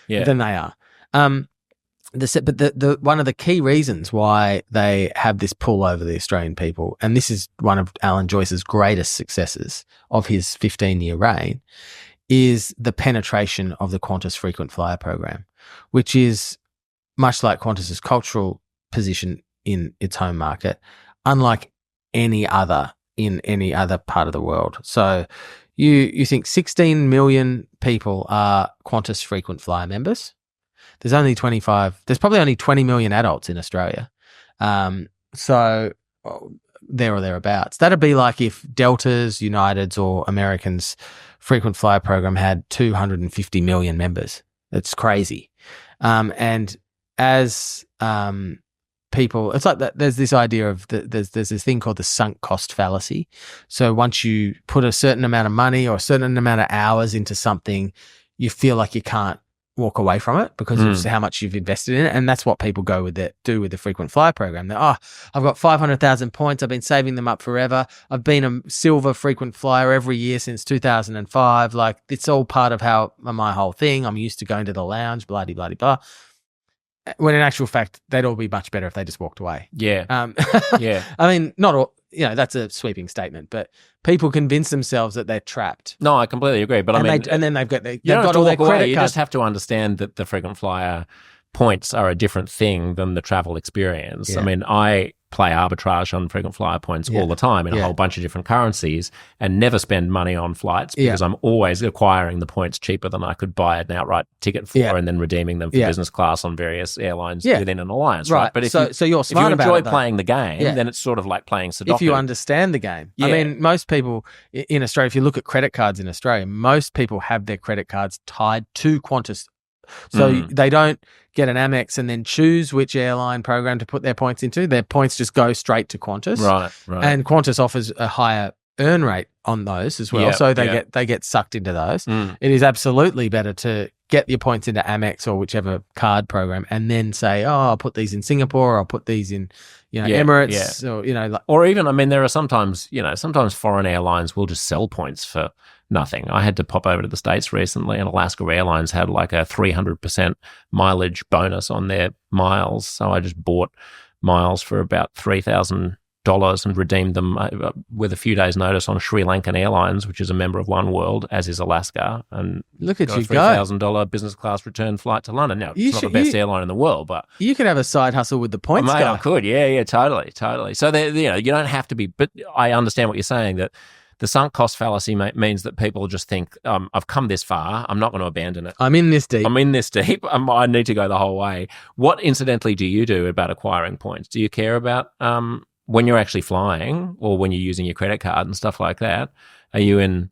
than they are. The one of the key reasons why they have this pull over the Australian people, and this is one of Alan Joyce's greatest successes of his 15-year reign, is the penetration of the Qantas frequent flyer program, which is much like Qantas's cultural position in its home market, unlike any other in any other part of the world. So you think 16 million people are Qantas frequent flyer members. There's probably only 20 million adults in Australia. So there or thereabouts. That'd be like if Delta's, United's or American's frequent flyer program had 250 million members. It's crazy. And as people, it's like that. There's this idea of there's this thing called the sunk cost fallacy. So once you put a certain amount of money or a certain amount of hours into something, you feel like you can't walk away from it because of how much you've invested in it. And that's what people do with the frequent flyer program. I've got 500,000 points. I've been saving them up forever. I've been a silver frequent flyer every year since 2005. Like, it's all part of my whole thing. I'm used to going to the lounge, blah, blah, blah, blah. When in actual fact, they'd all be much better if they just walked away. Yeah. Yeah. I mean, not all, that's a sweeping statement, but people convince themselves that they're trapped. No, I completely agree. But and then they've got all their credit cards. You just have to understand that the frequent flyer points are a different thing than the travel experience. Yeah. I mean, play arbitrage on frequent flyer points all the time in a whole bunch of different currencies and never spend money on flights because I'm always acquiring the points cheaper than I could buy an outright ticket for and then redeeming them for business class on various airlines within an alliance, right? But if you're smart if you enjoy enjoy playing the game, then it's sort of like playing Sudoku. If you understand the game. I mean, most people in Australia, if you look at credit cards in Australia, most people have their credit cards tied to Qantas. So they don't get an Amex and then choose which airline program to put their points into. Their points just go straight to Qantas. Right. And Qantas offers a higher earn rate on those as well. So they get sucked into those. It is absolutely better to get your points into Amex or whichever card program and then say, I'll put these in Singapore, or I'll put these in Emirates or even, I mean, there are sometimes foreign airlines will just sell points for nothing. I had to pop over to the States recently, and Alaska Airlines had like a 300% mileage bonus on their miles. So I just bought miles for about $3,000 and redeemed them with a few days' notice on Sri Lankan Airlines, which is a member of One World, as is Alaska. And look at you go. $3,000 business class return flight to London. Now, it's not the best airline in the world, but you could have a side hustle with the points. Mate, I could. Yeah, totally. So you don't have to be. But I understand what you're saying, that the sunk cost fallacy means that people just think, I've come this far, I'm not going to abandon it. I'm in this deep. I need to go the whole way. What, incidentally, do you do about acquiring points? Do you care about when you're actually flying or when you're using your credit card and stuff like that? Are you in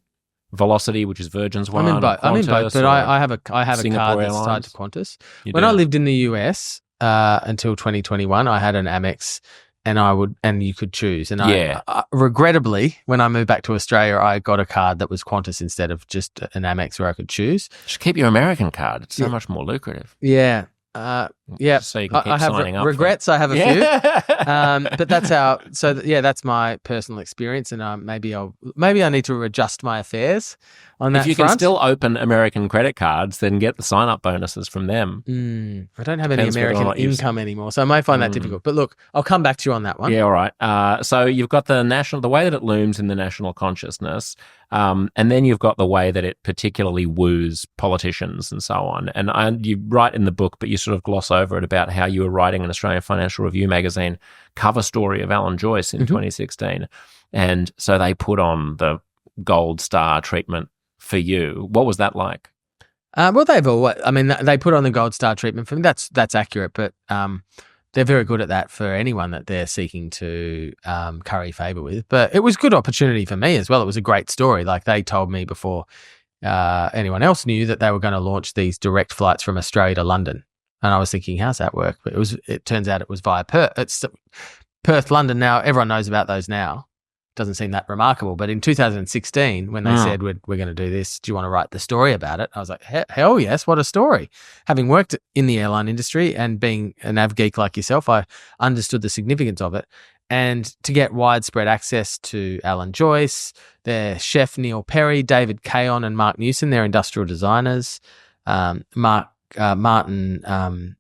Velocity, which is Virgin's one? I'm in both, but I have a card that's tied to Qantas. When I lived in the US until 2021, I had an Amex. And you could choose. And I regrettably, when I moved back to Australia, I got a card that was Qantas instead of just an Amex where I could choose. Just keep your American card. It's so much more lucrative. Yeah. So you can keep signing up. Regrets, I have a few. But that's how. So that's my personal experience, and maybe I need to adjust my affairs on that. If you can still open American credit cards, then get the sign up bonuses from them. I don't have any American income anymore, so I may find that difficult. But look, I'll come back to you on that one. Yeah, all right. So you've got the way that it looms in the national consciousness. And then you've got the way that it particularly woos politicians and so on. And you write in the book, but you sort of gloss over it, about how you were writing an Australian Financial Review magazine cover story of Alan Joyce in 2016. And so they put on the gold star treatment for you. What was that like? Well, they put on the gold star treatment for me. That's accurate, but they're very good at that for anyone that they're seeking to curry favour with. But it was a good opportunity for me as well. It was a great story. Like, they told me before anyone else knew that they were going to launch these direct flights from Australia to London. And I was thinking, how's that work? But it turns out it was via Perth. It's Perth, London. Now, everyone knows about those now. Doesn't seem that remarkable. But in 2016, when they said, we're going to do this, do you want to write the story about it? I was like, hell yes, what a story. Having worked in the airline industry and being a nav geek like yourself, I understood the significance of it. And to get widespread access to Alan Joyce, their chef Neil Perry, David Kayon and Mark Newson, their industrial designers, Martin, I'm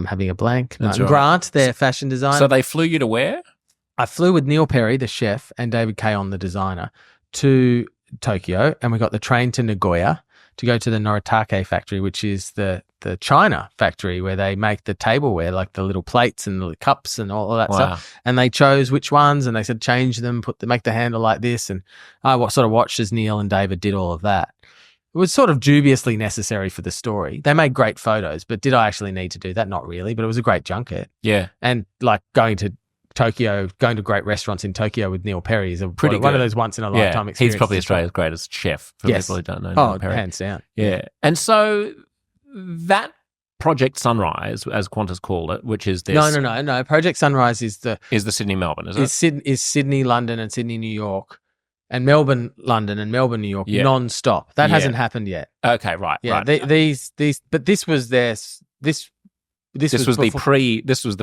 having a blank, Martin Grant, their fashion designer. So they flew you to where? I flew with Neil Perry, the chef, and David Kayon, the designer, to Tokyo, and we got the train to Nagoya to go to the Noritake factory, which is the China factory where they make the tableware, like the little plates and the cups and all of that stuff. And they chose which ones, and they said change them, make the handle like this, and I sort of watched as Neil and David did all of that. It was sort of dubiously necessary for the story. They made great photos, but did I actually need to do that? Not really, but it was a great junket. Yeah. And like going to Tokyo, going to great restaurants in Tokyo with Neil Perry is one of those once in a lifetime experiences. He's probably Australia's greatest chef for people who don't know Neil Perry. Hands down. Yeah. And so that Project Sunrise, as Qantas called it, which is this. No. Project Sunrise is the Sydney Melbourne, is it? Is Sydney London and Sydney New York. And Melbourne, London, and Melbourne, New York, non-stop. That hasn't happened yet. Okay, right. Yeah, right. But this was the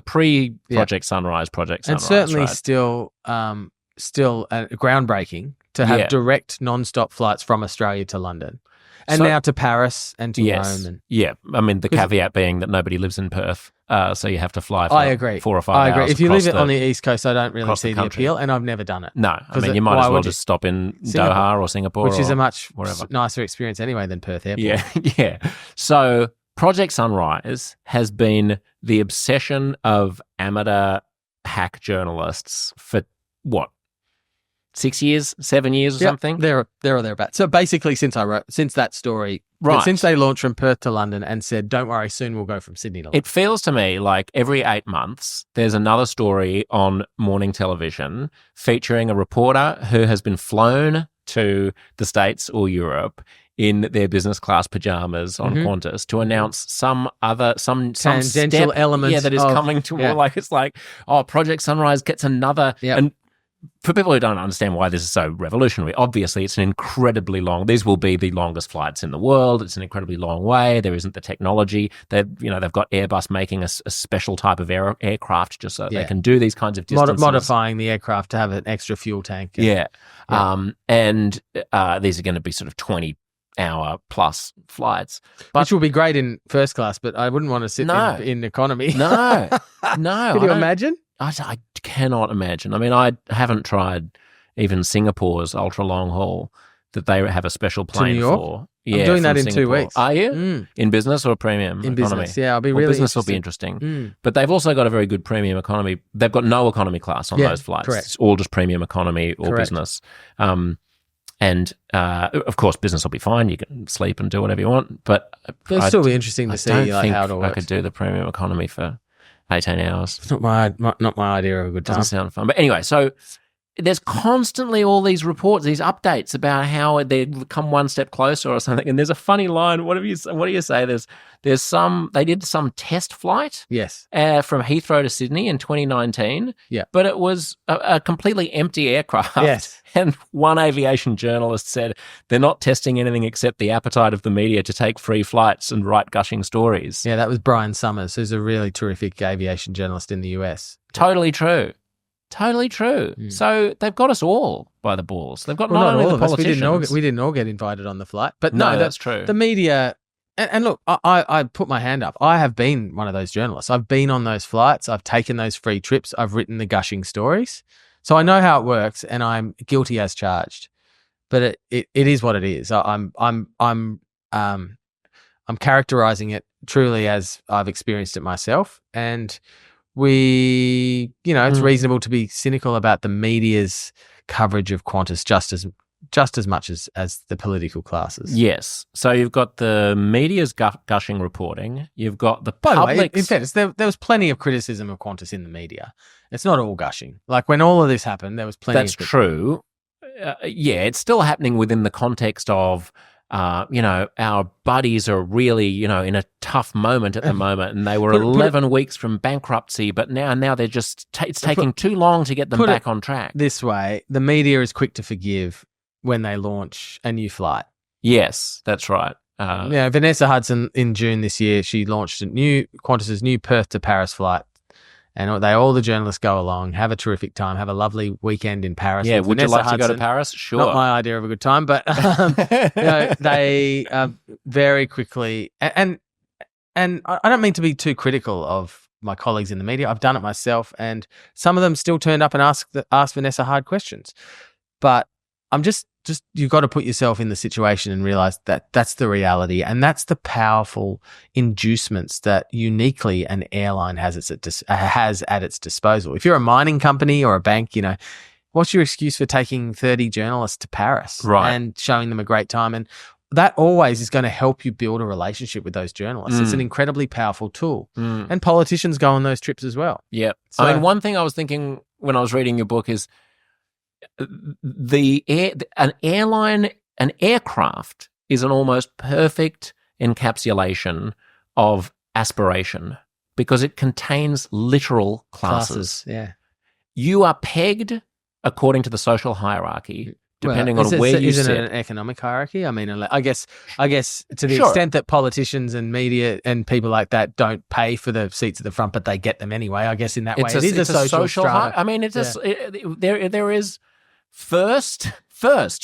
pre-Project Sunrise, and certainly still groundbreaking to have direct non-stop flights from Australia to London, and now to Paris and to Rome. I mean, the caveat being that nobody lives in Perth. So you have to fly for I agree. 4 or 5 hours. I agree. If you live on the East Coast, I don't really see the appeal, and I've never done it. No, I mean, you might as well just stop in Doha or Singapore. Which is a much nicer experience anyway than Perth Airport. Yeah. So Project Sunrise has been the obsession of amateur hack journalists for what? 6 years, 7 years or something? There or thereabouts. So basically since that story, right. Since they launched from Perth to London and said, don't worry, soon we'll go from Sydney to London. It feels to me like every 8 months there's another story on morning television featuring a reporter who has been flown to the States or Europe in their business class pajamas on Qantas to announce some tangential element that is coming to it's like, oh, Project Sunrise gets another and for people who don't understand why this is so revolutionary, obviously it's an incredibly long, these will be the longest flights in the world. It's an incredibly long way. There isn't the technology. They've got Airbus making a special type of aircraft just so they can do these kinds of distances. Modifying the aircraft to have an extra fuel tank. And these are going to be sort of 20-hour plus flights. Which will be great in first class, but I wouldn't want to sit in economy. No. Could you imagine? I cannot imagine. I mean, I haven't tried even Singapore's ultra long haul that they have a special plane for. Yeah, I'm doing that in Singapore. 2 weeks. Are you? In business or premium in economy? Business, yeah. I'll be really business will be interesting. But they've also got a very good premium economy. They've got no economy class on those flights. Correct. It's all just premium economy or business. And of course, business will be fine. You can sleep and do whatever you want. But it'll still be interesting to see how it all works. I could do the premium economy for 18 hours. It's not my idea of a good time. Doesn't sound fun. But anyway, so there's constantly all these reports, these updates about how they've come one step closer or something. And there's a funny line. What do you say? They did some test flight. Yes. From Heathrow to Sydney in 2019. Yeah. But it was a completely empty aircraft. Yes. And one aviation journalist said they're not testing anything except the appetite of the media to take free flights and write gushing stories. Yeah, that was Brian Summers, who's a really terrific aviation journalist in the US. Totally true. So they've got us all by the balls. They've got not only the politicians. We didn't all get invited on the flight. But no, that's true. The media, and look, I put my hand up. I have been one of those journalists. I've been on those flights. I've taken those free trips. I've written the gushing stories. So I know how it works, and I'm guilty as charged. But it is what it is. I'm characterizing it truly as I've experienced it myself, and it's reasonable to be cynical about the media's coverage of Qantas just as much as the political classes. Yes. So you've got the media's gushing reporting. You've got the public. By the way, in fairness, there was plenty of criticism of Qantas in the media. It's not all gushing. Like when all of this happened, there was plenty. That's true. It's still happening within the context of our buddies are really, in a tough moment at the moment, and they were 11 weeks from bankruptcy, but now they're just, it's taking too long to get them back on track. This way, the media is quick to forgive when they launch a new flight. Yes, that's right. Vanessa Hudson in June this year, she launched Qantas's new Perth to Paris flight. And all the journalists go along, have a terrific time, have a lovely weekend in Paris. Yeah, would you like to go to Paris? Sure. Not my idea of a good time, but they very quickly and I don't mean to be too critical of my colleagues in the media. I've done it myself, and some of them still turned up and asked Vanessa hard questions. But I'm just you've got to put yourself in the situation and realize that that's the reality, and that's the powerful inducements that uniquely an airline has at its disposal. If you're a mining company or a bank, what's your excuse for taking 30 journalists to Paris and showing them a great time? And that always is going to help you build a relationship with those journalists. It's an incredibly powerful tool. And politicians go on those trips as well. Yeah. So, I mean, one thing I was thinking when I was reading your book is an aircraft is an almost perfect encapsulation of aspiration because it contains literal classes. Yeah. You are pegged according to the social hierarchy, depending on where you sit. Isn't it an economic hierarchy? I mean, I guess to the extent that politicians and media and people like that don't pay for the seats at the front, but they get them anyway. I guess in that way, it is a social strata. I mean, there is first.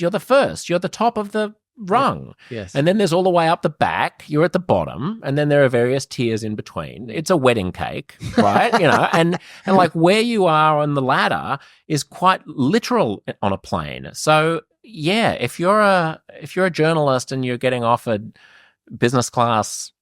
You're the first. You're the top of the rung. Yes. And then there's all the way up the back. You're at the bottom, and then there are various tiers in between. It's a wedding cake, right? And like where you are on the ladder is quite literal on a plane. So yeah, if you're a journalist and you're getting offered business class,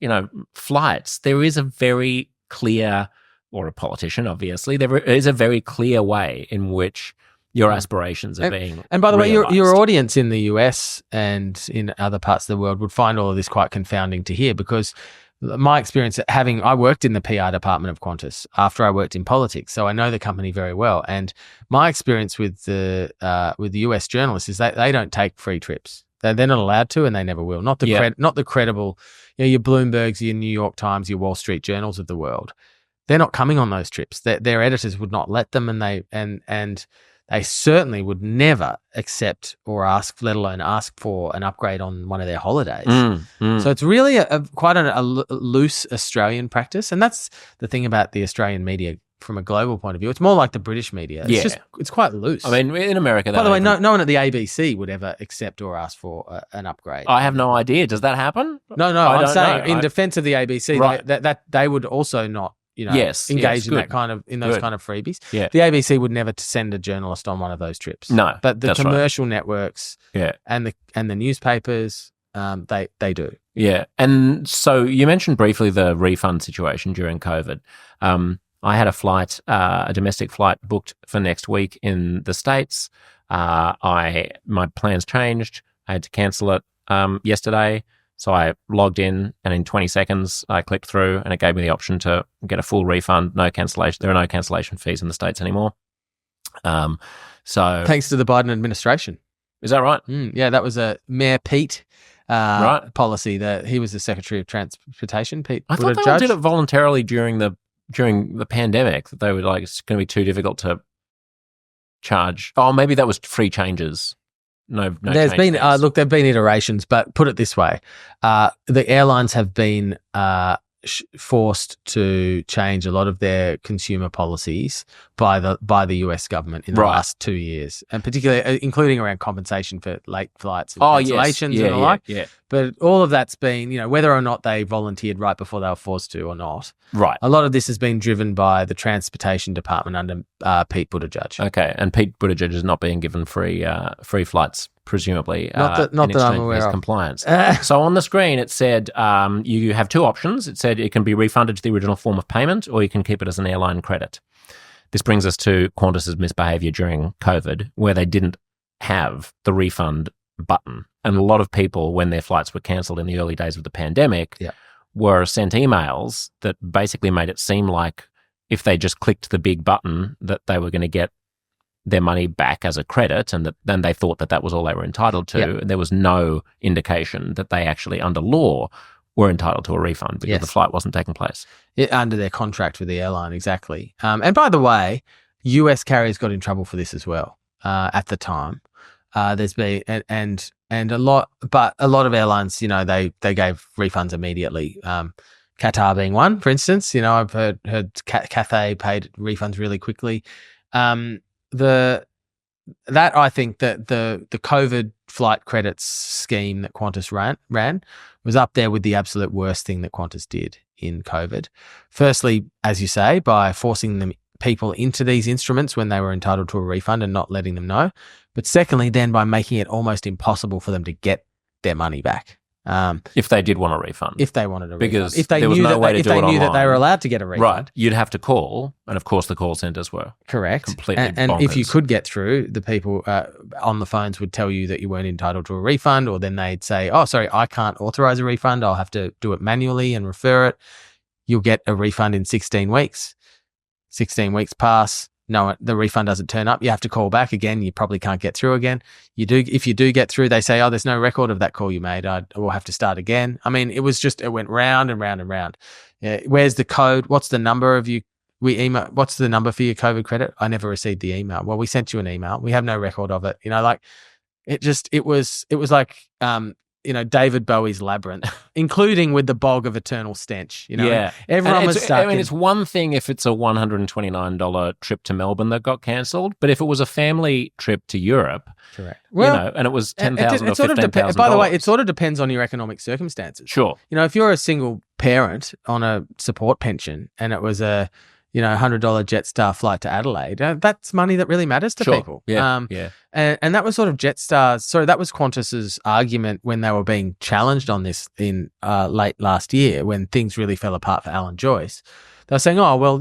flights, there is a very clear, or a politician, obviously, there is a very clear way in which your aspirations are being And by the way, your realised. audience in the US and in other parts of the world would find all of this quite confounding to hear, because my experience I worked in the PR department of Qantas after I worked in politics, so I know the company very well. And my experience with the US journalists is they don't take free trips. They're not allowed to, and they never will. Not the credible, your Bloombergs, your New York Times, your Wall Street journals of the world. They're not coming on those trips. Their editors would not let them, and they certainly would never accept or ask, let alone ask for an upgrade on one of their holidays. So it's really quite a loose Australian practice, and that's the thing about the Australian media from a global point of view. It's more like the British media. It's quite loose. I mean, in America, by the way, no one at the ABC would ever accept or ask for an upgrade. I have no idea. Does that happen? No. I'm saying in defense of the ABC, right, that they would also not. Engage in that kind of kind of freebies. Yeah. The ABC would never send a journalist on one of those trips. No, but the commercial networks, and the newspapers, they do. Yeah, and so you mentioned briefly the refund situation during COVID. I had a domestic flight booked for next week in the States. My plans changed. I had to cancel it yesterday. So I logged in, and in 20 seconds, I clicked through, and it gave me the option to get a full refund, no cancellation. There are no cancellation fees in the States anymore. So thanks to the Biden administration. Is that right? Yeah, that was a Mayor Pete policy. That he was the Secretary of Transportation. Pete, I thought they all did it voluntarily during the pandemic. That they were like, it's going to be too difficult to charge. Oh, maybe that was free changes. No. There's been there've been iterations, but put it this way: the airlines have been forced to change a lot of their consumer policies by the US government in the last 2 years, and particularly including around compensation for late flights and cancellations and the like. Yeah. But all of that's been, whether or not they volunteered right before they were forced to or not. Right. A lot of this has been driven by the transportation department under Pete Buttigieg. Okay, and Pete Buttigieg is not being given free flights, presumably. Not that I'm aware of. Compliance. So on the screen it said you have two options. It said it can be refunded to the original form of payment, or you can keep it as an airline credit. This brings us to Qantas's misbehaviour during COVID, where they didn't have the refund button. And a lot of people, when their flights were cancelled in the early days of the pandemic, were sent emails that basically made it seem like if they just clicked the big button that they were going to get their money back as a credit, and then they thought that was all they were entitled to. There was no indication that they actually, under law, were entitled to a refund because the flight wasn't taking place. Under their contract with the airline, exactly. And by the way, US carriers got in trouble for this as well at the time. There's been and a lot of airlines, they gave refunds immediately. Qatar being one, for instance. I've heard Cathay paid refunds really quickly. I think that the COVID flight credits scheme that Qantas ran was up there with the absolute worst thing that Qantas did in COVID. Firstly, as you say, by forcing people into these instruments when they were entitled to a refund and not letting them know. But secondly, then by making it almost impossible for them to get their money back. If they did want a refund. If they wanted a because refund. If they there was knew no way to if do they it knew online. that they were allowed to get a refund. Right. You'd have to call, and of course the call centres were correct. Completely and bonkers. If you could get through, the people on the phones would tell you that you weren't entitled to a refund, or then they'd say, oh, sorry, I can't authorise a refund. I'll have to do it manually and refer it. You'll get a refund in 16 weeks. 16 weeks pass. No, the refund doesn't turn up. You have to call back again. You probably can't get through again. If you do get through, they say, oh, there's no record of that call you made. We'll have to start again. I mean, it went round and round and round. Yeah, where's the code? What's the number of you? What's the number for your COVID credit? I never received the email. Well, we sent you an email. We have no record of it. It was like, David Bowie's Labyrinth, including with the bog of eternal stench. Everyone was stuck. It's one thing if it's a $129 trip to Melbourne that got cancelled, but if it was a family trip to Europe, correct. And it was $10,000 or $15,000. By the way, it sort of depends on your economic circumstances. Sure. If you're a single parent on a support pension and it was a $100 Jetstar flight to Adelaide. That's money that really matters to people. Yeah, And that was sort of Jetstar's. Sorry, that was Qantas's argument when they were being challenged on this in late last year, when things really fell apart for Alan Joyce. They were saying, oh, well,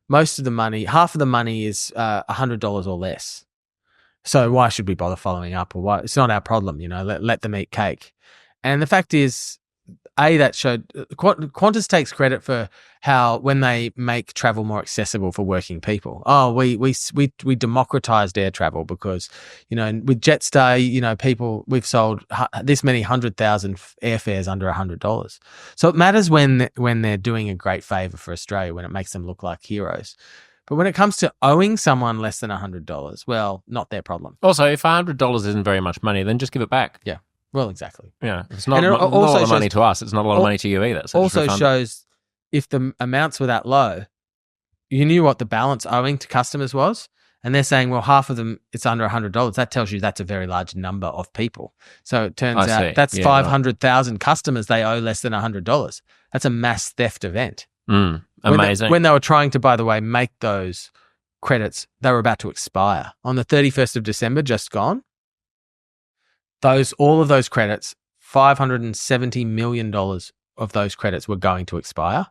most of the money, half of the money is $100 or less. So why should we bother following up? Or why? It's not our problem, let them eat cake. And the fact is, that showed Qantas takes credit for how when they make travel more accessible for working people. Oh, we democratized air travel because, with Jetstar, we've sold this many 100,000 airfares under $100. So it matters when they're doing a great favor for Australia, when it makes them look like heroes. But when it comes to owing someone less than $100, well, not their problem. Also, if $100 isn't very much money, then just give it back. Yeah. Well, exactly. Yeah, it's not a lot of money to us. It's not a lot of money to you either. So also shows if the amounts were that low, you knew what the balance owing to customers was, and they're saying, well, half of them, it's under $100. That tells you that's a very large number of people. So it turns out that's 500,000 customers they owe less than $100. That's a mass theft event. Amazing. When they were trying to, by the way, make those credits, they were about to expire. On the 31st of December, just gone, all of those credits, $570 million of those credits were going to expire,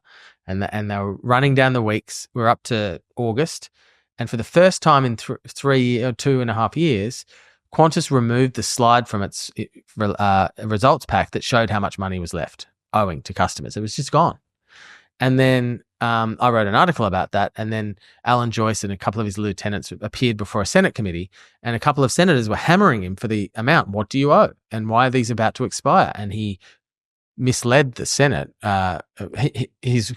and they were running down the weeks. We're up to August, and for the first time in 2.5 years, Qantas removed the slide from its results pack that showed how much money was left owing to customers. It was just gone. And then I wrote an article about that, and then Alan Joyce and a couple of his lieutenants appeared before a Senate committee, and a couple of senators were hammering him for the amount. What do you owe? And why are these about to expire? And he misled the Senate. His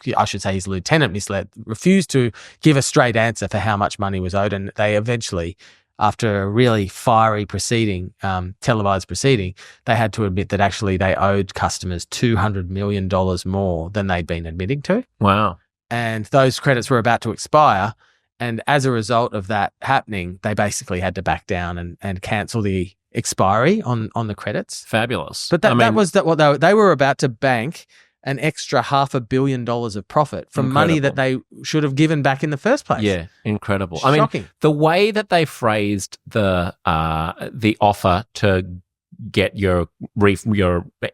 lieutenant refused to give a straight answer for how much money was owed, and they eventually, after a really fiery proceeding, televised proceeding, they had to admit that actually they owed customers $200 million more than they'd been admitting to. Wow. And those credits were about to expire. And as a result of that happening, they basically had to back down and cancel the expiry on the credits. Fabulous. But that was what they were about to bank an extra $500 million of profit from money that they should have given back in the first place. Yeah, incredible. Shocking. I mean, the way that they phrased the offer to get your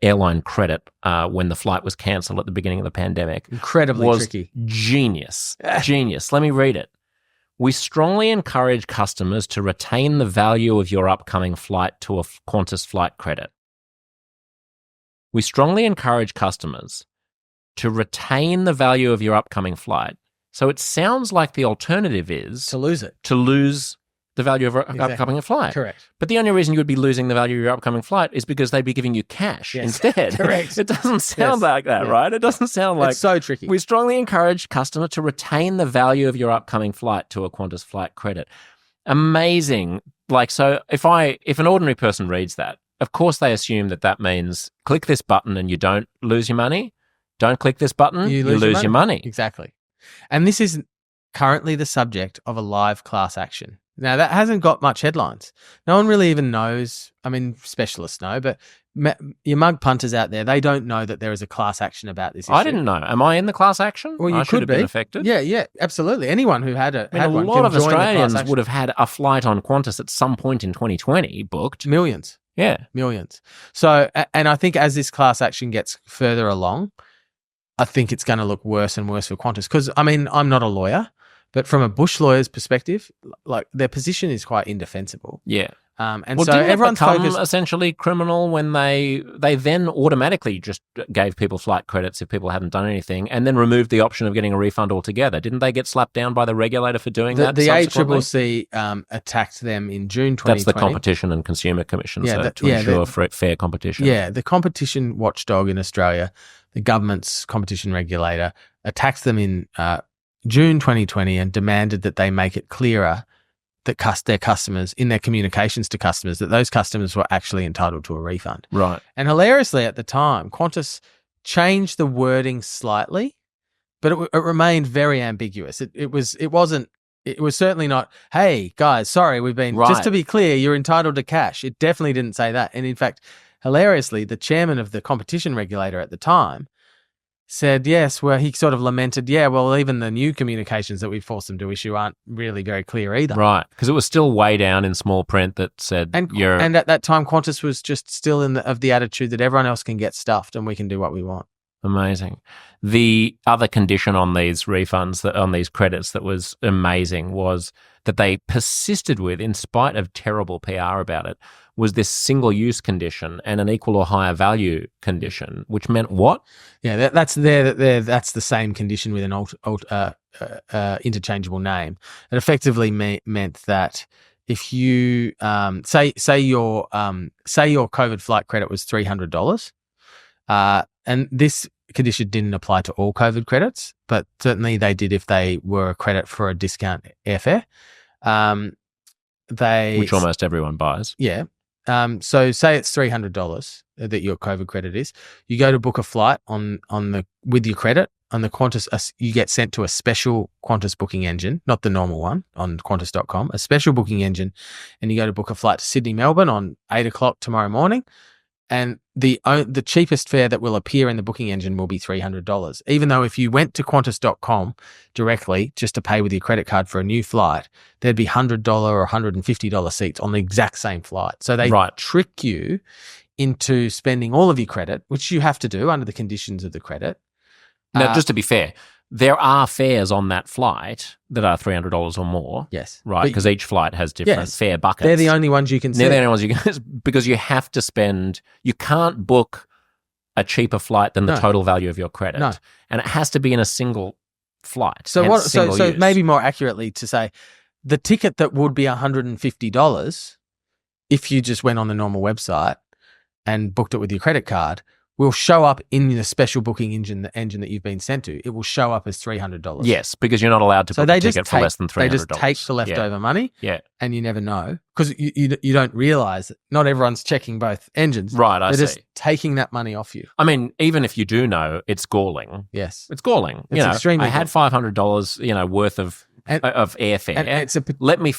airline credit when the flight was cancelled at the beginning of the pandemic incredibly tricky. Genius. Genius. Let me read it. We strongly encourage customers to retain the value of your upcoming flight to a Qantas flight credit. We strongly encourage customers to retain the value of your upcoming flight. So it sounds like the alternative is to lose it. To lose the value of your upcoming flight. Correct. But the only reason you would be losing the value of your upcoming flight is because they'd be giving you cash instead. Correct. It doesn't sound like that, right? It doesn't sound like... It's so tricky. We strongly encourage customer to retain the value of your upcoming flight to a Qantas flight credit. Amazing. So if an ordinary person reads that, of course they assume that means click this button and you don't lose your money. Don't click this button, you lose your money. Exactly. And this is currently the subject of a live class action. Now, that hasn't got much headlines. No one really even knows. I mean, specialists know, but your mug punters out there, they don't know that there is a class action about this issue. I didn't know. Am I in the class action? Well, you I should have been affected. Yeah, absolutely. Anyone who had a lot of Australians would have had a flight on Qantas at some point in 2020 booked. Millions. Yeah. Millions. So, and I think as this class action gets further along, I think it's going to look worse and worse for Qantas. Because, I mean, I'm not a lawyer, but from a bush lawyer's perspective, their position is quite indefensible. Yeah. And so everyone's focused essentially criminal when they then automatically just gave people flight credits if people hadn't done anything, and then removed the option of getting a refund altogether. Didn't they get slapped down by the regulator for doing that? The ACCC attacked them in June 2020. That's the Competition and Consumer Commission, to ensure fair competition. Yeah, the competition watchdog in Australia, the government's competition regulator, attacked them in June 2020 and demanded that they make it clearer that their customers, in their communications to customers, that those customers were actually entitled to a refund. Right. And hilariously at the time, Qantas changed the wording slightly, but it remained very ambiguous. It was certainly not, hey, guys, sorry, we've been, just to be clear, you're entitled to cash. It definitely didn't say that. And in fact, hilariously, the chairman of the competition regulator at the time said yes, where he sort of lamented, even the new communications that we forced them to issue aren't really very clear either. Right, because it was still way down in small print that said and at that time Qantas was just still of the attitude that everyone else can get stuffed and we can do what we want. Amazing. The other condition on these refunds, on these credits, that was amazing was that they persisted with, in spite of terrible PR about it, was this single-use condition and an equal or higher value condition, which meant what? Yeah, that's the same condition with an interchangeable name. It effectively meant that if you say your COVID flight credit was $300, and this condition didn't apply to all COVID credits, but certainly they did if they were a credit for a discount airfare. Which almost everyone buys. Yeah. So say it's $300 that your COVID credit is. You go to book a flight with your credit on the Qantas. You get sent to a special Qantas booking engine, not the normal one on Qantas.com. A special booking engine, and you go to book a flight to Sydney, Melbourne on 8:00 tomorrow morning. And the cheapest fare that will appear in the booking engine will be $300. Even though if you went to Qantas.com directly just to pay with your credit card for a new flight, there'd be $100 or $150 seats on the exact same flight. So they trick you into spending all of your credit, which you have to do under the conditions of the credit. Now, just to be fair, there are fares on that flight that are $300 or more. Yes. Right, because each flight has different fare buckets. They're the only ones you can see. They're the only ones you can, because you have to spend, you can't book a cheaper flight than the total value of your credit. No. And it has to be in a single flight. So so maybe more accurately to say, the ticket that would be $150 if you just went on the normal website and booked it with your credit card will show up in the special booking engine, the engine that you've been sent to. It will show up as $300. Yes, because you're not allowed to book a ticket for less than $300. They just take the leftover money, and you never know. Because you don't realise that not everyone's checking both engines. Right, They're just taking that money off you. I mean, even if you do know, it's galling. Yes. It's galling. It's extremely I had $500, worth of airfare. And let me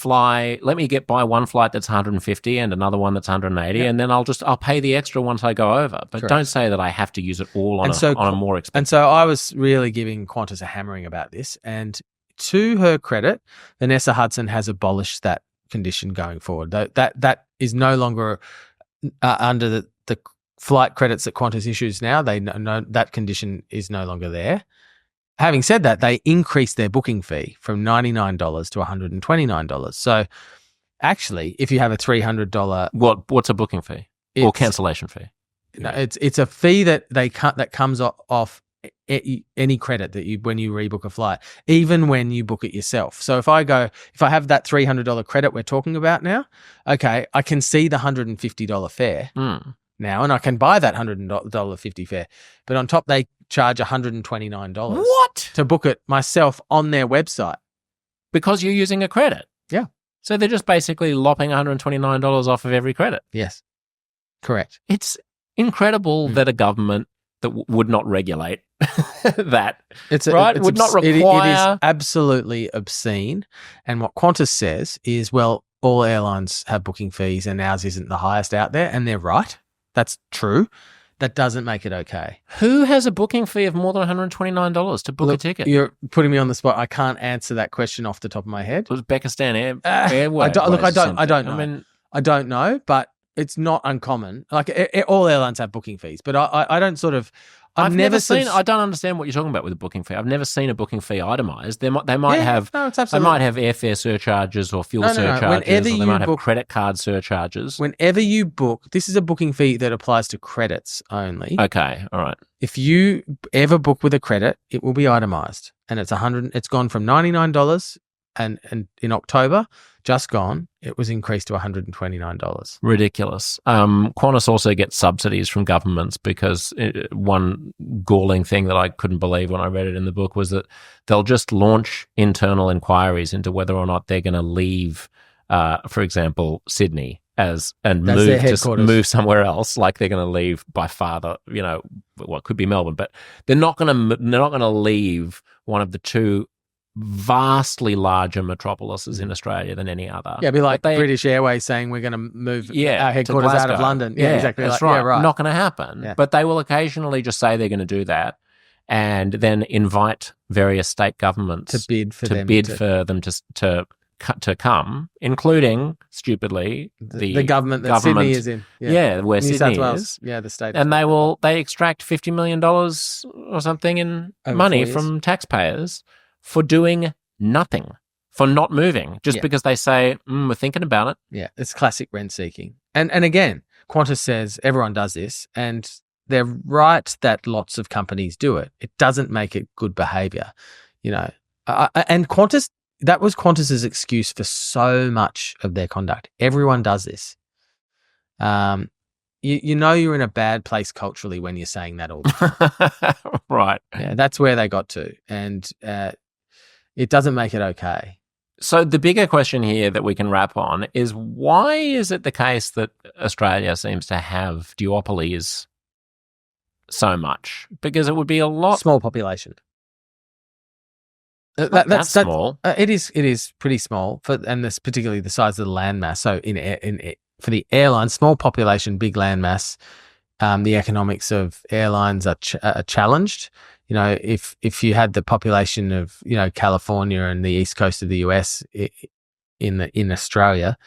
buy one flight that's 150 and another one that's 180, and then I'll pay the extra once I go over. But don't say that I have to use it all on a more expensive. And so I was really giving Qantas a hammering about this, and to her credit, Vanessa Hudson has abolished that condition going forward. That is no longer under the flight credits that Qantas issues now. They know that condition is no longer there. Having said that, they increased their booking fee from $99 to $129. So actually, if you have a $300... What's a booking fee or cancellation fee? No, it's a fee that that comes off any credit that when you rebook a flight, even when you book it yourself. So if I have that $300 credit we're talking about now, okay, I can see the $150 fare now, and I can buy that $100.50 fare. But on top, they charge $129. What? To book it myself on their website. Because you're using a credit? Yeah. So they're just basically lopping $129 off of every credit? Yes. Correct. It's incredible that a government that would not regulate that, would not require... It is absolutely obscene. And what Qantas says is, well, all airlines have booking fees and ours isn't the highest out there. And they're right. That's true. That doesn't make it okay. Who has a booking fee of more than $129 to book a ticket? You're putting me on the spot. I can't answer that question off the top of my head. It was Uzbekistan Airways. I don't know. I don't know, but it's not uncommon. Like all airlines have booking fees, but I don't sort of... I've never seen. I don't understand what you're talking about with a booking fee. I've never seen a booking fee itemised. They might have airfare surcharges or fuel surcharges, or they might have credit card surcharges. Whenever you book, this is a booking fee that applies to credits only. Okay, all right. If you ever book with a credit, it will be itemised, and it's $100. It's gone from $99, and in October, just gone, it was increased to $129. Ridiculous. Qantas also gets subsidies from governments because one galling thing that I couldn't believe when I read it in the book was that they'll just launch internal inquiries into whether or not they're going to leave, for example, Sydney and move somewhere else, like they're going to leave by far what could be Melbourne, but they're not going to leave one of the two vastly larger metropolises in Australia than any other. Yeah, it'd be like British Airways saying we're going to move our headquarters out of London. Yeah, exactly. That's right. Not going to happen. Yeah. But they will occasionally just say they're going to do that. and then invite various state governments to bid for them to come, including, stupidly, the government that Sydney is in. Yeah, where New Sydney South Wales. is. Yeah, the state. And they extract $50 million or something in Over money 4 years. from taxpayers for doing nothing, for not moving, just because they say, we're thinking about it. Yeah, it's classic rent seeking. And again, Qantas says everyone does this, and they're right that lots of companies do it. It doesn't make it good behaviour, and Qantas. That was Qantas's excuse for so much of their conduct. Everyone does this. You're in a bad place culturally when you're saying that all the time. Right. Yeah, that's where they got to, and it doesn't make it okay. So the bigger question here that we can wrap on is, why is it the case that Australia seems to have duopolies so much? Because it would be a lot... Small population. That's small. It is pretty small, and this particularly the size of the landmass. So for the airline, small population, big landmass, the economics of airlines are challenged. If you had the population of California and the east coast of the US in Australia,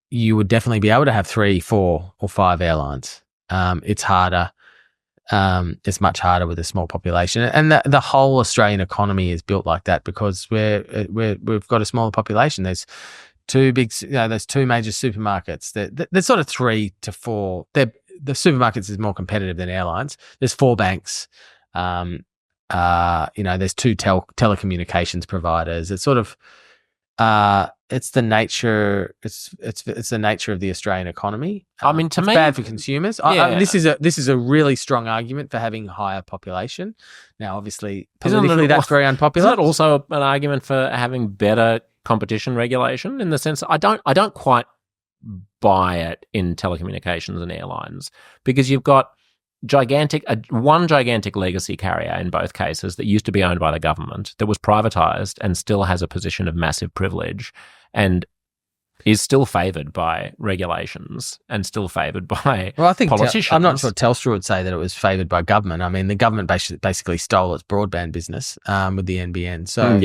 you would definitely be able to have 3, 4, or 5 airlines. It's harder. It's much harder with a small population, and the whole Australian economy is built like that because we've got a smaller population. There's 2 there's 2 major supermarkets. There's sort of 3 to 4. The supermarkets is more competitive than airlines. There's 4 banks. There's 2 telecommunications providers. It's sort of it's the nature. It's the nature of the Australian economy. I mean, to it's me, bad for consumers. This is a really strong argument for having higher population. Now, obviously, politically, that's very unpopular. Is that also an argument for having better competition regulation? In the sense, I don't quite buy it in telecommunications and airlines, because you've got one gigantic legacy carrier in both cases that used to be owned by the government, that was privatised and still has a position of massive privilege and is still favoured by regulations and still favoured by politicians. I'm not sure Telstra would say that it was favoured by government. I mean, the government basically stole its broadband business with the NBN. So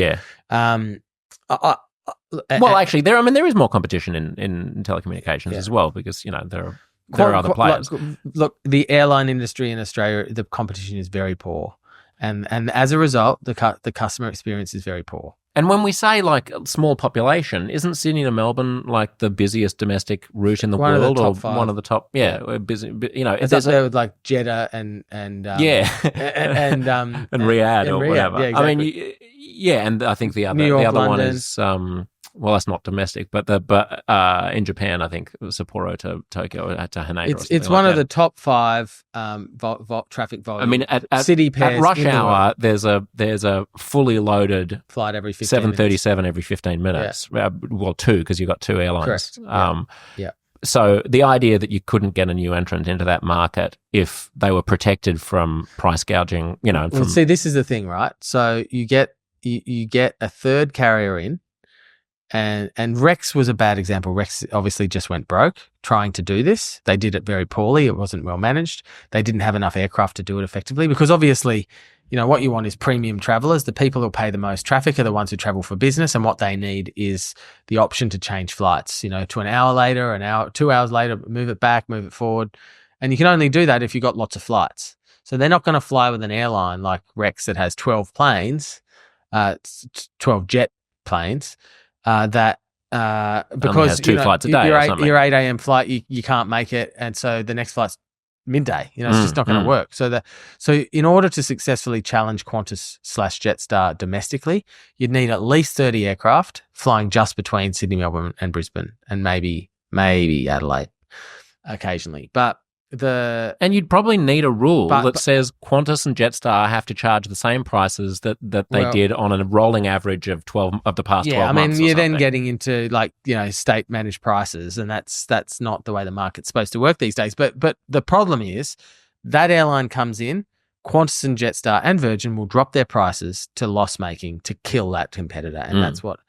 actually, there is more competition in telecommunications as well, because there are other players. Look, the airline industry in Australia, the competition is very poor, and as a result, the customer experience is very poor. And when we say small population, isn't Sydney to Melbourne the busiest domestic route in the world, or 5. one of the top? Yeah, busy. It's up there with Jeddah and and Riyadh or whatever. Yeah, exactly. I mean, and I think the other one is that's not domestic, but in Japan, I think Sapporo to Tokyo to Haneda. It's one of the top 5 traffic volume. I mean, at city pairs at rush hour, there's a fully loaded flight every 15 737 every 15 minutes. Yeah. Well, 2, because you've got 2 airlines. Correct. Yeah. So the idea that you couldn't get a new entrant into that market if they were protected from price gouging, see, this is the thing, right? So you get a third carrier in. And Rex was a bad example. Rex obviously just went broke trying to do this. They did it very poorly. It wasn't well managed. They didn't have enough aircraft to do it effectively, because obviously, what you want is premium travelers. The people who pay the most traffic are the ones who travel for business, and what they need is the option to change flights, to an hour later, 2 hours later, move it back, move it forward. And you can only do that if you've got lots of flights. So they're not going to fly with an airline like Rex that has 12 planes, 12 jet planes, because has 2 flights a day your 8 a.m. flight, you can't make it, and so the next flight's midday. It's just not going to work. So in order to successfully challenge Qantas / Jetstar domestically, you'd need at least 30 aircraft flying just between Sydney, Melbourne, and Brisbane, and maybe Adelaide occasionally. And you'd probably need a rule that says Qantas and Jetstar have to charge the same prices that they did on a rolling average of 12 of the past 12 months. Yeah, I mean, you're then getting into state managed prices, and that's not the way the market's supposed to work these days. But the problem is that airline comes in, Qantas and Jetstar and Virgin will drop their prices to loss making to kill that competitor, and that's what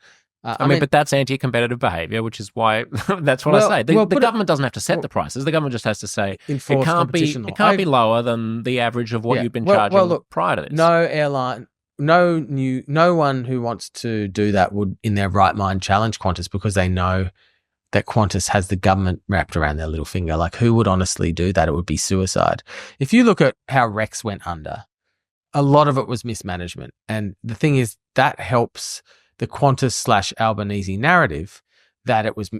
I mean, but that's anti-competitive behaviour, which is why that's what I say. The government doesn't have to set the prices. The government just has to say it can't be lower than the average of what you've been charging prior to this. No airline, no one who wants to do that would, in their right mind, challenge Qantas because they know that Qantas has the government wrapped around their little finger. Like, who would honestly do that? It would be suicide. If you look at how Rex went under, a lot of it was mismanagement. And the thing is, that helps the Qantas/Albanese narrative that it was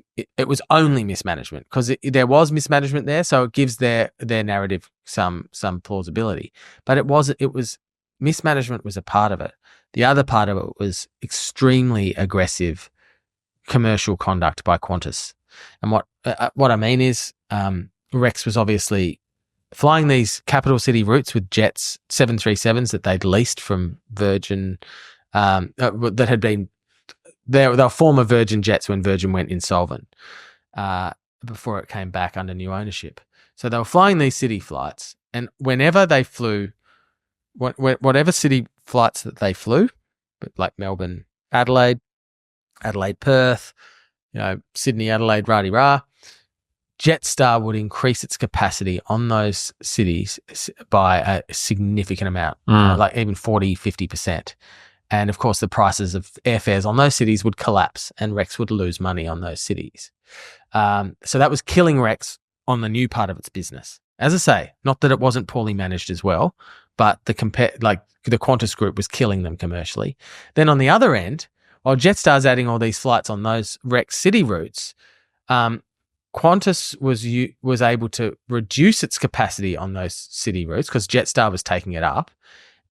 only mismanagement, because there was mismanagement there, so it gives their narrative some plausibility. But it was mismanagement was a part of it. The other part of it was extremely aggressive commercial conduct by Qantas. And what I mean is, Rex was obviously flying these capital city routes with jets, 737s that they'd leased from Virgin. That had been they were former Virgin jets when Virgin went insolvent before it came back under new ownership. So they were flying these city flights, and whenever they flew, whatever city flights that they flew, like Melbourne, Adelaide, Perth, Sydney, Adelaide, rah-de-rah, Jetstar would increase its capacity on those cities by a significant amount, like even 40, 50%. And of course, the prices of airfares on those cities would collapse and Rex would lose money on those cities. So that was killing Rex on the new part of its business. As I say, not that it wasn't poorly managed as well, but the Qantas group was killing them commercially. Then on the other end, while Jetstar's adding all these flights on those Rex city routes, Qantas was able to reduce its capacity on those city routes because Jetstar was taking it up,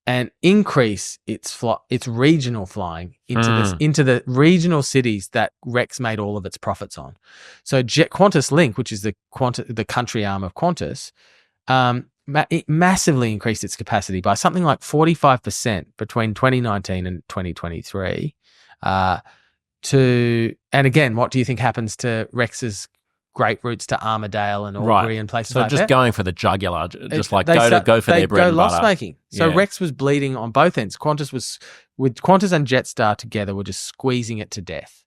and increase its regional flying into the regional cities that Rex made all of its profits on. So Qantas Link, which is the country arm of Qantas, it massively increased its capacity by something like 45% between 2019 and 2023. And again, what do you think happens to Rex's great routes to Armadale and Albury and places like that? So just going for the jugular, go for their bread and butter. Loss-making. So Rex was bleeding on both ends. Qantas and Jetstar together were just squeezing it to death.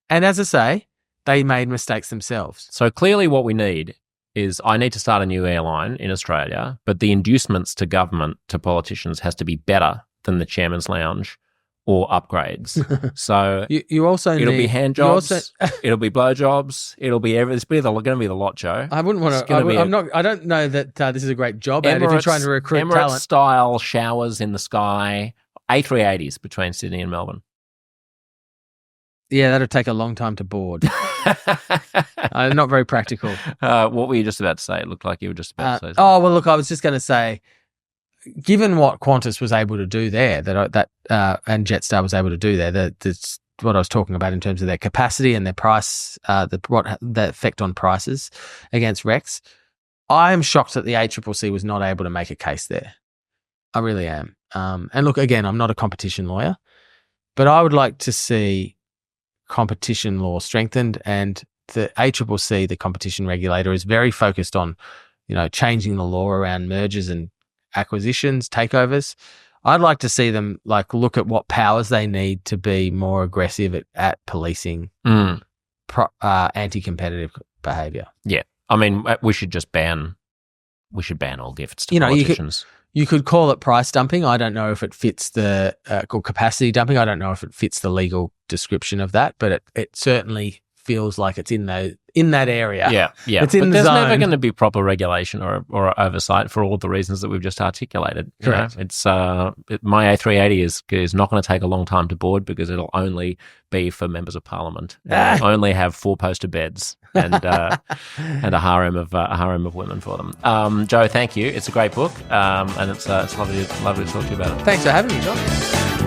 And as I say, they made mistakes themselves. So clearly what we need is, I need to start a new airline in Australia, but the inducements to government, to politicians, has to be better than the chairman's lounge or upgrades. So you also it'll be hand jobs, it'll be blow jobs, it'll be it's going to be the lot, Joe. I wouldn't want to. I don't know that this is a great job ad if you're trying to recruit Emirates talent. Style showers in the sky, A380s between Sydney and Melbourne. Yeah, that'll take a long time to board. Not very practical. What were you just about to say? It looked like you were just about to say something. Oh, well, look, I was just going to say, given what Qantas was able to do there, and Jetstar was able to do there, that's what I was talking about in terms of their capacity and their price, the effect on prices against Rex. I am shocked that the ACCC was not able to make a case there. I really am. And look, again, I'm not a competition lawyer, but I would like to see competition law strengthened, and the ACCC, the competition regulator, is very focused on, changing the law around mergers and acquisitions, takeovers. I'd like to see them look at what powers they need to be more aggressive at policing anti-competitive behaviour. Yeah, I mean, we should just ban all gifts to politicians. You could call it price dumping. I don't know if it fits called capacity dumping. I don't know if it fits the legal description of that, but it certainly feels like it's in that area. Yeah. It's in but the there's zone. never going to be proper regulation or oversight for all the reasons that we've just articulated. Correct. It's my A380 is not going to take a long time to board because it'll only be for members of parliament. It'll only have 4-poster beds and a harem of women for them. Joe, thank you. It's a great book, and it's lovely to talk to you about it. Thanks for having me, John.